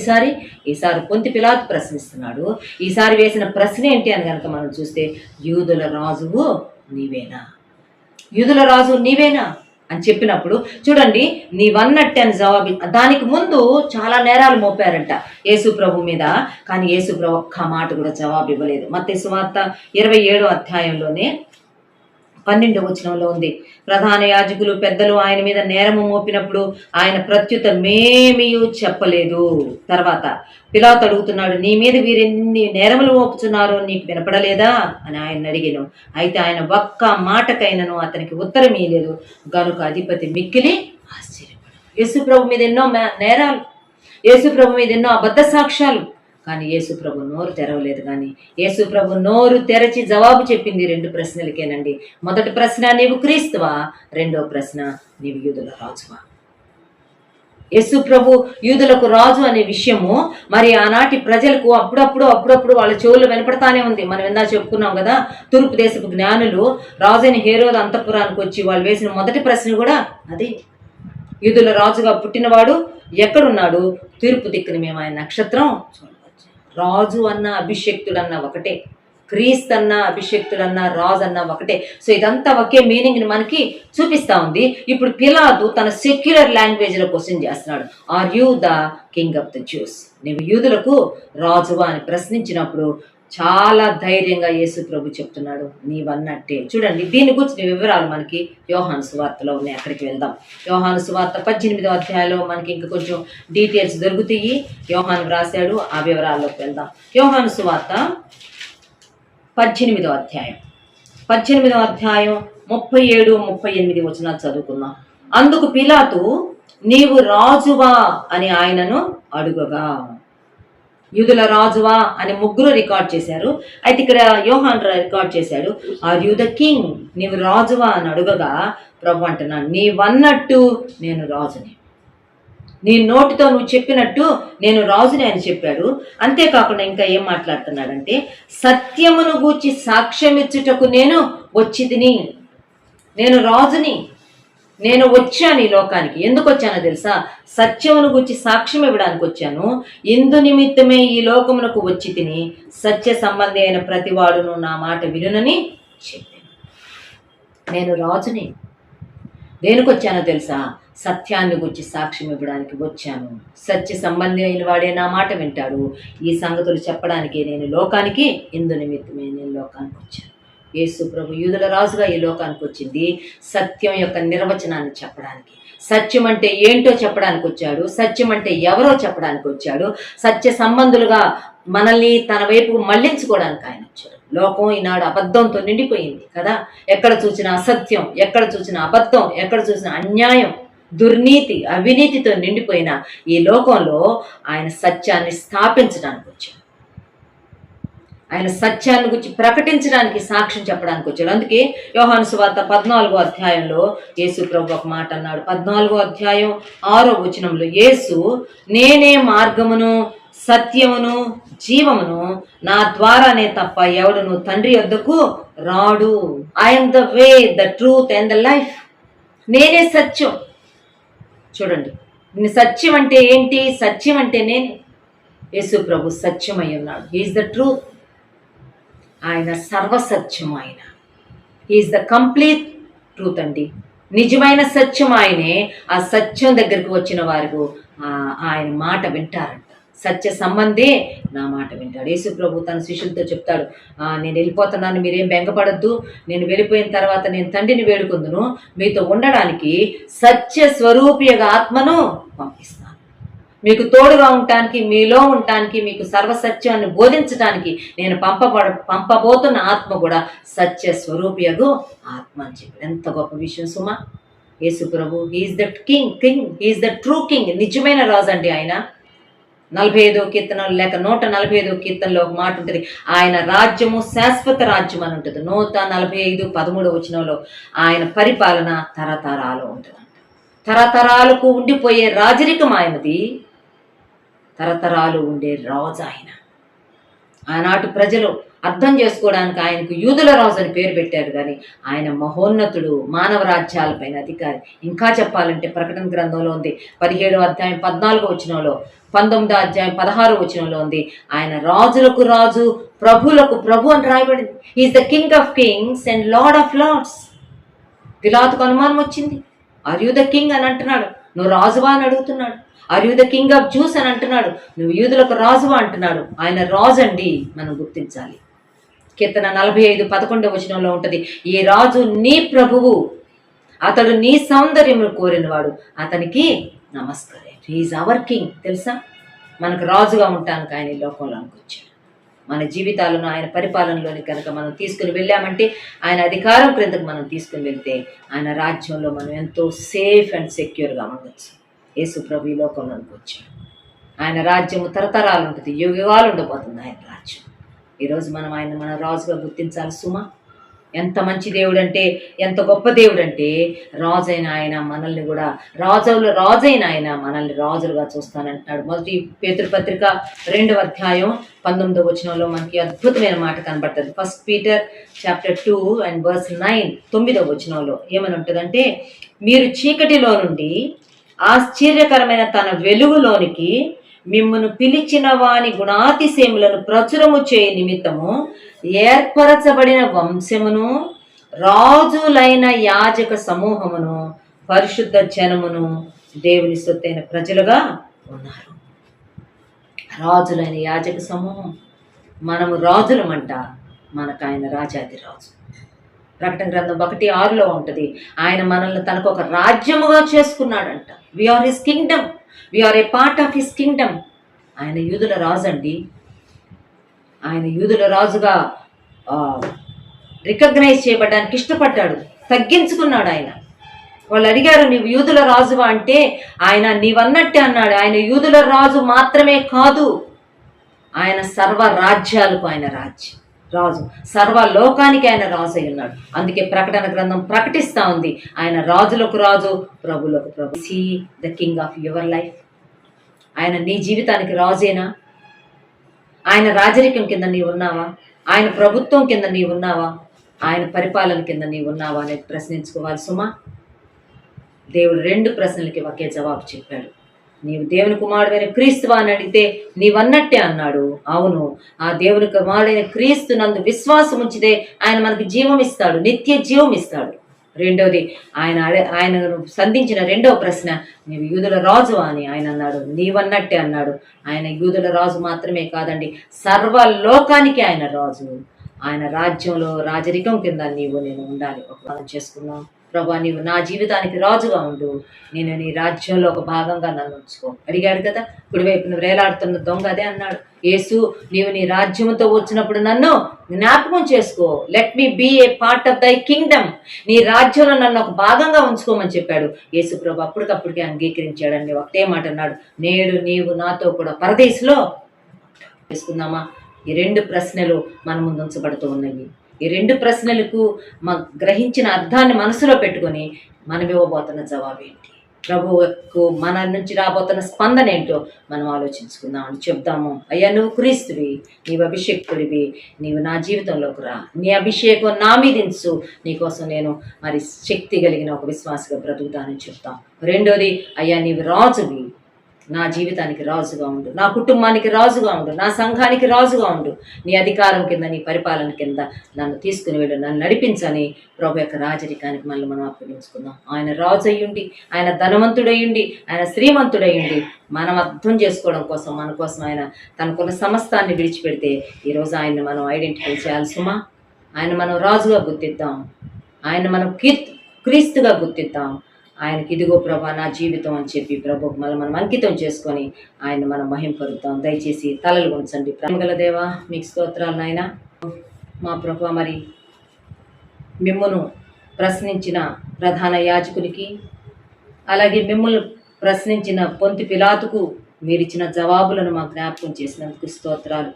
ఈసారి పొంతి పిలాతు ప్రశ్నిస్తున్నాడు. ఈసారి వేసిన ప్రశ్న ఏంటి అని కనుక మనం చూస్తే, యూదుల రాజువు నీవేనా, యూదుల రాజు నీవేనా అని చెప్పినప్పుడు చూడండి, నీవన్నట్టే అని జవాబు. దానికి ముందు చాలా నేరాలు మోపారంట యేసు ప్రభు మీద, కానీ యేసు ప్రభు ఒక్క మాట కూడా జవాబు ఇవ్వలేదు. మత్తయి సువార్త 27వ అధ్యాయంలోనే 12వ వచనంలో ఉంది, ప్రధాన యాజకులు పెద్దలు ఆయన మీద నేరము మోపినప్పుడు ఆయన ప్రత్యుత్తరమేమీ చెప్పలేదు. తర్వాత పిలాతు అడుగుతున్నాడు, నీ మీద వీరెన్ని నేరములు మోపుతున్నారో నీకు వినపడలేదా అని ఆయన అడిగాను. అయితే ఆయన ఒక్క మాటకైనను అతనికి ఉత్తరం ఇయ్యలేదు. గనుక అధిపతి మిక్కిలి ఆశ్చర్యపడు. యేసు ప్రభు మీద ఎన్నో నేరాలు, యేసు ప్రభు మీద ఎన్నో అబద్ధ సాక్ష్యాలు, కానీ యేసు ప్రభు నోరు తెరవలేదు. కానీ యేసు ప్రభు నోరు తెరచి జవాబు చెప్పింది 2 ప్రశ్నలకేనండి. మొదటి ప్రశ్న, నీవు క్రీస్తువా? రెండో ప్రశ్న, నీవు యూదుల రాజువా? యేసు ప్రభు యూదులకు రాజు అనే విషయము మరి ఆనాటి ప్రజలకు అప్పుడప్పుడు వాళ్ళ చెవుల్లో వినపడతానే ఉంది. మనం ఇందా చెప్పుకున్నాం కదా, తూర్పు దేశపు జ్ఞానులు రాజైన హేరోదు అంతఃపురానికి వచ్చి వాళ్ళు వేసిన మొదటి ప్రశ్న కూడా అదే, యూదుల రాజుగా పుట్టినవాడు ఎక్కడున్నాడు? తూర్పు దిక్కున మేము ఆయన నక్షత్రం చూడవచ్చు. రాజు అన్న అభిషేక్తుడన్న ఒకటే, క్రీస్తు అన్న అభిషేక్తుడన్న రాజు అన్న ఒకటే. సో ఇదంతా ఒకే మీనింగ్ని మనకి చూపిస్తా ఉంది. ఇప్పుడు పిలాతు తన సెక్యులర్ లాంగ్వేజ్లో క్వశ్చన్ చేస్తున్నాడు, are you the king of the Jews? నీవు యూదులకు రాజువా అని ప్రశ్నించినప్పుడు చాలా ధైర్యంగా యేసు ప్రభు చెప్తున్నాడు, నీవన్నట్టే. చూడండి, దీని గురించి వివరాలు మనకి యోహాను సువార్తలో ఉన్నాయి. అక్కడికి వెళ్దాం. యోహాను సువార్త 18వ అధ్యాయంలో మనకి ఇంకా కొంచెం డీటెయిల్స్ దొరుకుతాయి. యోహాను రాశాడు, ఆ వివరాల్లోకి వెళ్దాం. యోహాను సువార్త 18వ అధ్యాయం 37-38 వచనాలు చదువుకుందాం. అందుకు పిలాతు, నీవు రాజువా అని ఆయనను అడుగగా, యూదుల రాజువా అని 3 రికార్డ్ చేశారు. అయితే ఇక్కడ యోహాన్ రికార్డ్ చేశాడు, ఆర్ యు ద కింగ్? నీవు రాజువా అని అడుగగా ప్రభు అంటున్నాను, నీవన్నట్టు నేను రాజుని. నీ నోటితో నువ్వు చెప్పినట్టు నేను రాజుని అని చెప్పాడు. అంతేకాకుండా ఇంకా ఏం మాట్లాడుతున్నాడంటే, సత్యమును గూర్చి సాక్ష్యమిచ్చుటకు నేను వచ్చి తిని, నేను రాజుని, నేను వచ్చాను ఈ లోకానికి. ఎందుకు వచ్చానో తెలుసా? సత్యమును గురించి సాక్ష్యం ఇవ్వడానికి వచ్చాను. ఇందు నిమిత్తమే ఈ లోకమునకు వచ్చి తిని సత్య సంబంధి అయిన ప్రతివాడును నా మాట వినునని చెప్పాను. నేను రాజుని. దేనికి వచ్చానో తెలుసా? సత్యాన్ని గురించి సాక్ష్యం ఇవ్వడానికి వచ్చాను. సత్య సంబంధి అయిన వాడే నా మాట వింటాడు. ఈ సంగతులు చెప్పడానికే నేను లోకానికి, ఇందు నిమిత్తమే నేను లోకానికి వచ్చాను. యేసు ప్రభు యూదుల రాజుగా ఈ లోకానికి వచ్చింది సత్యం యొక్క నిర్వచనాన్ని చెప్పడానికి. సత్యం అంటే ఏంటో చెప్పడానికి వచ్చాడు. సత్యం అంటే ఎవరో చెప్పడానికి వచ్చాడు. సత్య సంబంధులుగా మనల్ని తన వైపుకు మళ్లించుకోవడానికి ఆయన వచ్చాడు. లోకం ఈనాడు అబద్ధంతో నిండిపోయింది కదా. ఎక్కడ చూసినా అసత్యం, ఎక్కడ చూసినా అబద్ధం, ఎక్కడ చూసినా అన్యాయం, దుర్నీతి, అవినీతితో నిండిపోయిన ఈ లోకంలో ఆయన సత్యాన్ని స్థాపించడానికి వచ్చాడు. ఆయన సత్యాన్ని గురించి ప్రకటించడానికి, సాక్ష్యం చెప్పడానికి వచ్చాడు. అందుకే యోహాను సువార్త 14వ అధ్యాయంలో యేసు ప్రభు ఒక మాట అన్నాడు. 14వ అధ్యాయం 6వ వచనంలో యేసు, నేనే మార్గమును సత్యమును జీవమును, నా ద్వారానే తప్ప ఎవడును తండ్రి వద్దకు రాడు. I'm the way, the truth and the life. నేనే సత్యం. చూడండి, సత్యం అంటే ఏంటి? సత్యం అంటే నేనే. యేసు ప్రభు సత్యమై ఉన్నాడు. He is the truth. ఆయన సర్వసత్యం. ఆయన హీఈస్ ద కంప్లీట్ ట్రూత్ అండి. నిజమైన సత్యం ఆయనే. ఆ సత్యం దగ్గరికి వచ్చిన వారు ఆయన మాట వింటారంట. సత్య సంబంధే నా మాట వింటాడు. యేసు ప్రభు తన శిష్యులతో చెప్తాడు, నేను వెళ్ళిపోతున్నాను, మీరేం బెంగపడద్దు. నేను వెళ్ళిపోయిన తర్వాత నేను తండ్రిని వేడుకుందును. మీతో ఉండడానికి సత్య స్వరూపియగా ఆత్మను పంపిస్తాను. మీకు తోడుగా ఉండటానికి, మీలో ఉండటానికి, మీకు సర్వసత్యాన్ని బోధించడానికి నేను పంపబోతున్న ఆత్మ కూడా సత్య స్వరూపియగు ఆత్మ అని చెప్పి. ఎంత గొప్ప విషయం సుమా. యేసు ప్రభు he is the king, he is the true king. నిజమైన రాజు అండి ఆయన. 45వ కీర్తన లేక 145వ కీర్తనలో ఒక మాట ఉంటుంది, ఆయన రాజ్యము శాశ్వత రాజ్యం అని ఉంటుంది. 145:13 వచనంలో ఆయన పరిపాలన తరతరాలు ఉంటుందంట. తరతరాలకు ఉండిపోయే రాజరికం ఆయనది. తరతరాలు ఉండే రాజు ఆయన. ఆనాటి ప్రజలు అర్థం చేసుకోవడానికి ఆయనకు యూదుల రాజు అని పేరు పెట్టారు, కానీ ఆయన మహోన్నతుడు, మానవ రాజ్యాలపైన అధికారి. ఇంకా చెప్పాలంటే ప్రకటన గ్రంథంలో ఉంది 17వ అధ్యాయం 14వ వచనంలో, 19వ అధ్యాయం 16వ వచనంలో ఉంది, ఆయన రాజులకు రాజు, ప్రభులకు ప్రభు అని రాయబడింది. Is the king of kings and lord of lords. పిలాతుకు అనుమానం వచ్చింది. ఆర్ యు ద కింగ్ అని అంటున్నాడు. నువ్వు రాజువా అని అడుగుతున్నాడు. Are you the king of Jews అని అంటున్నాడు. నువ్వు యూదులకు రాజువా అంటున్నాడు. ఆయన రాజు అండి, మనం గుర్తించాలి. కీర్తన 45:11 వచనంలో ఉంటుంది, ఈ రాజు నీ ప్రభువు, అతడు నీ సౌందర్యమును కోరినవాడు, అతనికి నమస్కారం. He is our king. తెలుసా, మనకు రాజుగా ఉండటానికి ఆయన ఈ లోకంలోకి వచ్చాడు. మన జీవితాలను ఆయన పరిపాలనలోని కనుక మనం తీసుకుని వెళ్ళామంటే, ఆయన అధికారం క్రిందకు మనం తీసుకుని వెళ్తే ఆయన రాజ్యంలో మనం ఎంతో సేఫ్ అండ్ సెక్యూర్గా ఉండొచ్చు. యేసు ప్రభు ఈ లోకంలోకి వచ్చాడు. ఆయన రాజ్యము తరతరాలు ఉంటుంది, యుగాలు ఉండబోతుంది ఆయన రాజ్యం. ఈరోజు మనం ఆయన మన రాజుగా గుర్తించాలి సుమా. ఎంత మంచి దేవుడు అంటే, ఎంత గొప్ప దేవుడు అంటే, రాజైన ఆయన మనల్ని కూడా రాజైన ఆయన మనల్ని రాజులుగా చూస్తానంటున్నాడు. మొదటి పేతురు పత్రిక 2వ అధ్యాయం 19వ వచనంలో మనకి అద్భుతమైన మాట కనబడుతుంది. 1 Peter chapter 2 and verse 9, 9వ వచనంలో ఏమని ఉంటుందంటే, మీరు చీకటిలో నుండి ఆశ్చర్యకరమైన తన వెలుగులోనికి మిమ్మును పిలిచిన వాని గుణాతిశయములను ప్రచురము చేయ నిమిత్తము ఏర్పరచబడిన వంశమును, రాజులైన యాజక సమూహమును, పరిశుద్ధ జనమును, దేవుని సొత్తైన ప్రజలుగా ఉన్నారు. రాజులైన యాజక సమూహం. మనము రాజులమంట, మనకు ఆయన రాజాది రాజు. ప్రకటన గ్రంథం 1:6లో ఉంటుంది, ఆయన మనల్ని తనకు ఒక రాజ్యముగా చేసుకున్నాడంట. We are his kingdom, we are a part of his kingdom. ఆయన యూదుల రాజు అండి. ఆయన యూదుల రాజుగా రికగ్నైజ్ చేయబడడానికి ఇష్టపడ్డాడు, తగ్గించుకున్నాడు ఆయన. వాళ్ళు అడిగారు, నీవు యూదుల రాజువా అంటే ఆయన నీవన్నట్టే అన్నాడు. ఆయన యూదుల రాజు మాత్రమే కాదు, ఆయన సర్వ రాజ్యాలకు ఆయన రాజు, సర్వలోకానికి ఆయన రాజు అయి ఉన్నాడు. అందుకే ప్రకటన గ్రంథం ప్రకటిస్తూ ఉంది, ఆయన రాజులకు రాజు, ప్రభులకు ప్రభు. See the king of your life. ఆయన నీ జీవితానికి రాజేనా? ఆయన రాజరికం కింద నీవు ఉన్నావా? ఆయన ప్రభుత్వం కింద నీవు ఉన్నావా? ఆయన పరిపాలన కింద నీవు ఉన్నావా అనేది ప్రశ్నించుకోవాలి సుమా. దేవుడు 2 ప్రశ్నలకి ఒకే జవాబు చెప్పాడు. నీవు దేవుని కుమారుడైన క్రీస్తువా అని అడిగితే నీవన్నట్టే అన్నాడు. అవును, ఆ దేవుని కుమారుడైన క్రీస్తు నందు విశ్వాసం ఉంచితే ఆయన మనకి జీవం ఇస్తాడు, నిత్య జీవం ఇస్తాడు. రెండవది, ఆయన సంధించిన 2వ ప్రశ్న, నీవు యూదుల రాజు అని ఆయన అన్నాడు. నీవన్నట్టే అన్నాడు. ఆయన యూదుల రాజు మాత్రమే కాదండి, సర్వలోకానికి ఆయన రాజు. ఆయన రాజ్యంలో రాజరికం కింద నీవు నేను ఉండాలి. ఒక మనం చేసుకున్నాం. ప్రభా, నీవు నా జీవితానికి రాజుగా ఉండు, నేను నీ రాజ్యంలో ఒక భాగంగా నన్ను ఉంచుకో అడిగాడు కదా. కుడివైపున వేలాడుతున్న దొంగ అదే అన్నాడు. యేసు, నీవు నీ రాజ్యంతో వచ్చినప్పుడు నన్ను జ్ఞాపకం చేసుకో. Let me be a part of thy kingdom. నీ రాజ్యంలో నన్ను ఒక భాగంగా ఉంచుకోమని చెప్పాడు. యేసు ప్రభు అప్పటికప్పటికే అంగీకరించాడండి. ఒకటే మాట అన్నాడు, నేడు నీవు నాతో కూడా పరదేశంలో చేసుకుందామా. ఈ 2 ప్రశ్నలు మన ముందు ఉంచబడుతూ ఉన్నాయి. ఈ 2 ప్రశ్నలకు గ్రహించిన అర్థాన్ని మనసులో పెట్టుకొని మనం ఇవ్వబోతున్న జవాబు ఏంటి, ప్రభువుకు మన నుంచి రాబోతున్న స్పందన ఏంటో మనం ఆలోచించుకుందాం అని చెప్దాము. అయ్యా, నువ్వు క్రీస్తువి, నీవు అభిషేక్తుడివి, నీవు నా జీవితంలోకి రా, నీ అభిషేకం నా మీదించు, నీకోసం నేను మరి శక్తి కలిగిన ఒక విశ్వాసగా బ్రతుకుతానని చెప్తాం. రెండోది, అయ్యా నీవు రాజువి, నా జీవితానికి రాజుగా ఉండు, నా కుటుంబానికి రాజుగా ఉండు, నా సంఘానికి రాజుగా ఉండు, నీ అధికారం కింద, నీ పరిపాలన కింద నన్ను తీసుకుని వెళ్ళు, నన్ను నడిపించని ప్రభు యొక్క రాజరికానికి మళ్ళీ మనం అప్పగించుకుందాం. ఆయన రాజు అయ్యుండి, ఆయన ధనవంతుడయ్యుండి, ఆయన శ్రీమంతుడయ్యుండి మనం అర్థం చేసుకోవడం కోసం, మన కోసం ఆయన తనకున్న సమస్తాన్ని విడిచిపెడితే ఈరోజు ఆయన్ని మనం ఐడెంటిఫై చేయాలి సుమా. ఆయన మనం రాజుగా గుర్తిద్దాం, ఆయన మనం క్రీస్తుగా గుర్తిద్దాం. ఆయనకి ఇదిగో ప్రభా నా జీవితం అని చెప్పి ప్రభుకు మనం అంకితం చేసుకొని ఆయన మనం మహింపరుద్దాం. దయచేసి తలలు ఉంచండి. ప్రేమగల దేవా, మీకు స్తోత్రాలు నాయన. మా ప్రభా, మరి మిమ్మును ప్రశ్నించిన ప్రధాన యాజకునికి, అలాగే మిమ్మల్ని ప్రశ్నించిన పొంతి పిలాతుకు మీరిచ్చిన జవాబులను మా జ్ఞాపకం చేసినందుకు స్తోత్రాలు.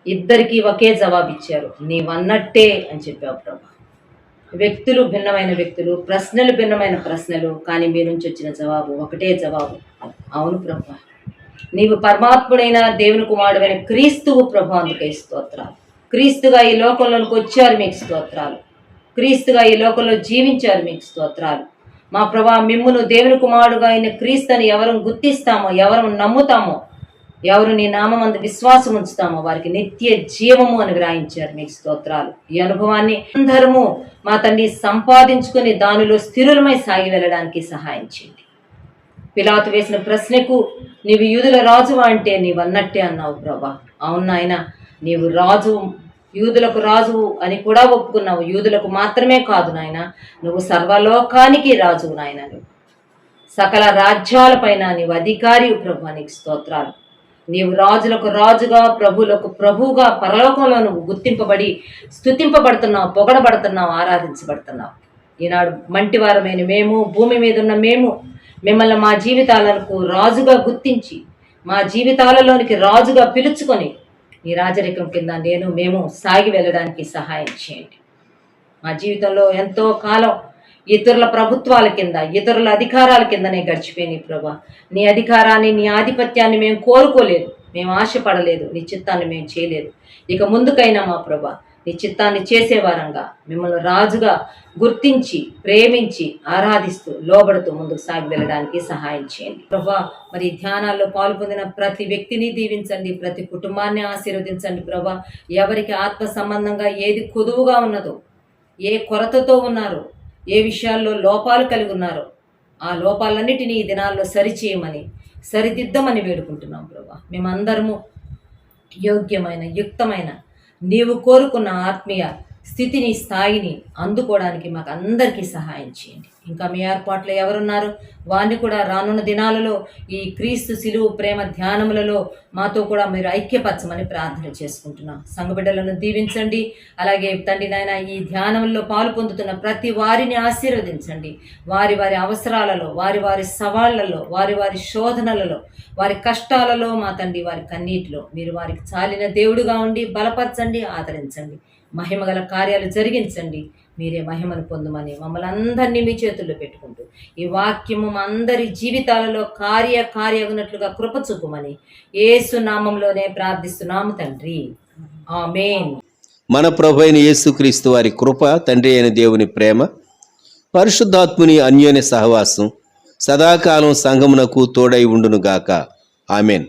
ఇద్దరికీ ఒకే జవాబు ఇచ్చారు, నీవన్నట్టే అని చెప్పావు ప్రభా. వ్యక్తులు భిన్నమైన వ్యక్తులు, ప్రశ్నలు భిన్నమైన ప్రశ్నలు, కానీ మీ నుంచి వచ్చిన జవాబు ఒకటే జవాబు, అవును ప్రభా, నీవు పరమాత్ముడైన దేవుని కుమారుడైన క్రీస్తువు ప్రభా. అందుకే స్తోత్రాలు. క్రీస్తుగా ఈ లోకంలోనికి వచ్చారు, మీకు స్తోత్రాలు. క్రీస్తుగా ఈ లోకంలో జీవించారు, మీకు స్తోత్రాలు. మా ప్రభా, మిమ్మును దేవుని కుమారుడుగా అయిన క్రీస్తుని ఎవరు గుర్తిస్తామో, ఎవరు నమ్ముతామో, ఎవరు నీ నామమందు విశ్వాసం ఉంచుతామో వారికి నిత్య జీవము అని వ్రాయించారు, మీకు స్తోత్రాలు. ఈ అనుభవాన్ని అందరము మా తండ్రి సంపాదించుకొని దానిలో స్థిరులమై సాగి వెళ్ళడానికి సహాయం చేయండి. పిలాతు వేసిన ప్రశ్నకు నీవు యూదుల రాజు అంటే నీవన్నట్టే అన్నావు ప్రభా. అవును నాయన, నీవు రాజు, యూదులకు రాజు అని కూడా ఒప్పుకున్నావు. యూదులకు మాత్రమే కాదు నాయన, నువ్వు సర్వలోకానికి రాజువు నాయన. నువ్వు సకల రాజ్యాలపైన నీవు అధికారి ప్రభు, నీకు స్తోత్రాలు. నీవు రాజులకు రాజుగా, ప్రభువులకు ప్రభువుగా పరలోకంలో నువ్వు గుర్తింపబడి స్తుతింపబడుతున్నావు, పొగడబడుతున్నావు, ఆరాధించబడుతున్నావు. ఈనాడు మంటివారమైన మేము, భూమి మీద ఉన్న మేము మిమ్మల్ని మా జీవితాలకు రాజుగా గుర్తించి, మా జీవితాలలోనికి రాజుగా పిలుచుకొని ఈ రాజరికం కింద మేము సాగి వెళ్ళడానికి సహాయం చేయండి. మా జీవితంలో ఎంతో కాలం ఇతరుల ప్రభుత్వాల కింద, ఇతరుల అధికారాల కిందనే గడిచిపోయినాయి ప్రభా. నీ అధికారాన్ని, నీ ఆధిపత్యాన్ని మేము కోరుకోలేదు, మేము ఆశపడలేదు, నీ చిత్తాన్ని మేము చేయలేదు. ఇక ముందుకైనా మా ప్రభా నీ చిత్తాన్ని చేసేవారంగా, మిమ్మల్ని రాజుగా గుర్తించి, ప్రేమించి, ఆరాధిస్తూ, లోబడుతూ ముందుకు సాగి వెళ్ళడానికి సహాయం చేయండి ప్రభా. మరి ధ్యానాల్లో పాల్పొందిన ప్రతి వ్యక్తిని దీవించండి, ప్రతి కుటుంబాన్ని ఆశీర్వదించండి ప్రభా. ఎవరికి ఆత్మ సంబంధంగా ఏది కొదువుగా ఉన్నదో, ఏ కొరతతో ఉన్నారో, ఏ విషయాల్లో లోపాలు కలిగి ఉన్నారో ఆ లోపాలన్నిటినీ ఈ దినాల్లో సరిచేయమని, సరిదిద్దమని వేడుకుంటున్నాం ప్రభా. మేమందరము యోగ్యమైన, యుక్తమైన, నీవు కోరుకున్న ఆత్మీయ స్థితిని, స్థాయిని అందుకోవడానికి మాకు అందరికీ సహాయం చేయండి. ఇంకా మీ ఏర్పాట్లో ఎవరున్నారు వారిని కూడా రానున్న దినాలలో ఈ క్రీస్తు శిలువ ప్రేమ ధ్యానములలో మాతో కూడా మీరు ఐక్యపరచమని ప్రార్థన చేసుకుంటున్నాం. సంఘబిడ్డలను దీవించండి. అలాగే తండ్రి నాయన, ఈ ధ్యానంలో పాలు పొందుతున్న ప్రతి వారిని ఆశీర్వదించండి. వారి వారి అవసరాలలో, వారి వారి సవాళ్లలో, వారి వారి శోధనలలో, వారి కష్టాలలో మా తండ్రి, వారి కన్నీటిలో మీరు వారికి చాలిన దేవుడుగా ఉండి బలపరచండి, ఆదరించండి, మహిమగల కార్యాలు జరిగించండి. మీరే మహిమను పొందమని మమ్మల్ని అందరినీ మీ చేతుల్లో పెట్టుకుంటూ ఈ వాక్యము మా అందరి జీవితాలలో కార్యగునట్లుగా కృప చూపమని యేసు నామంలోనే ప్రార్థిస్తున్నాము తండ్రి, ఆమేన్. మన ప్రభు అయిన యేసుక్రీస్తు వారి కృప, తండ్రి అయిన దేవుని ప్రేమ, పరిశుద్ధాత్ముని అన్యోన్య సహవాసం సదాకాలం సంఘమునకు తోడై ఉండునుగాక. ఆమేన్.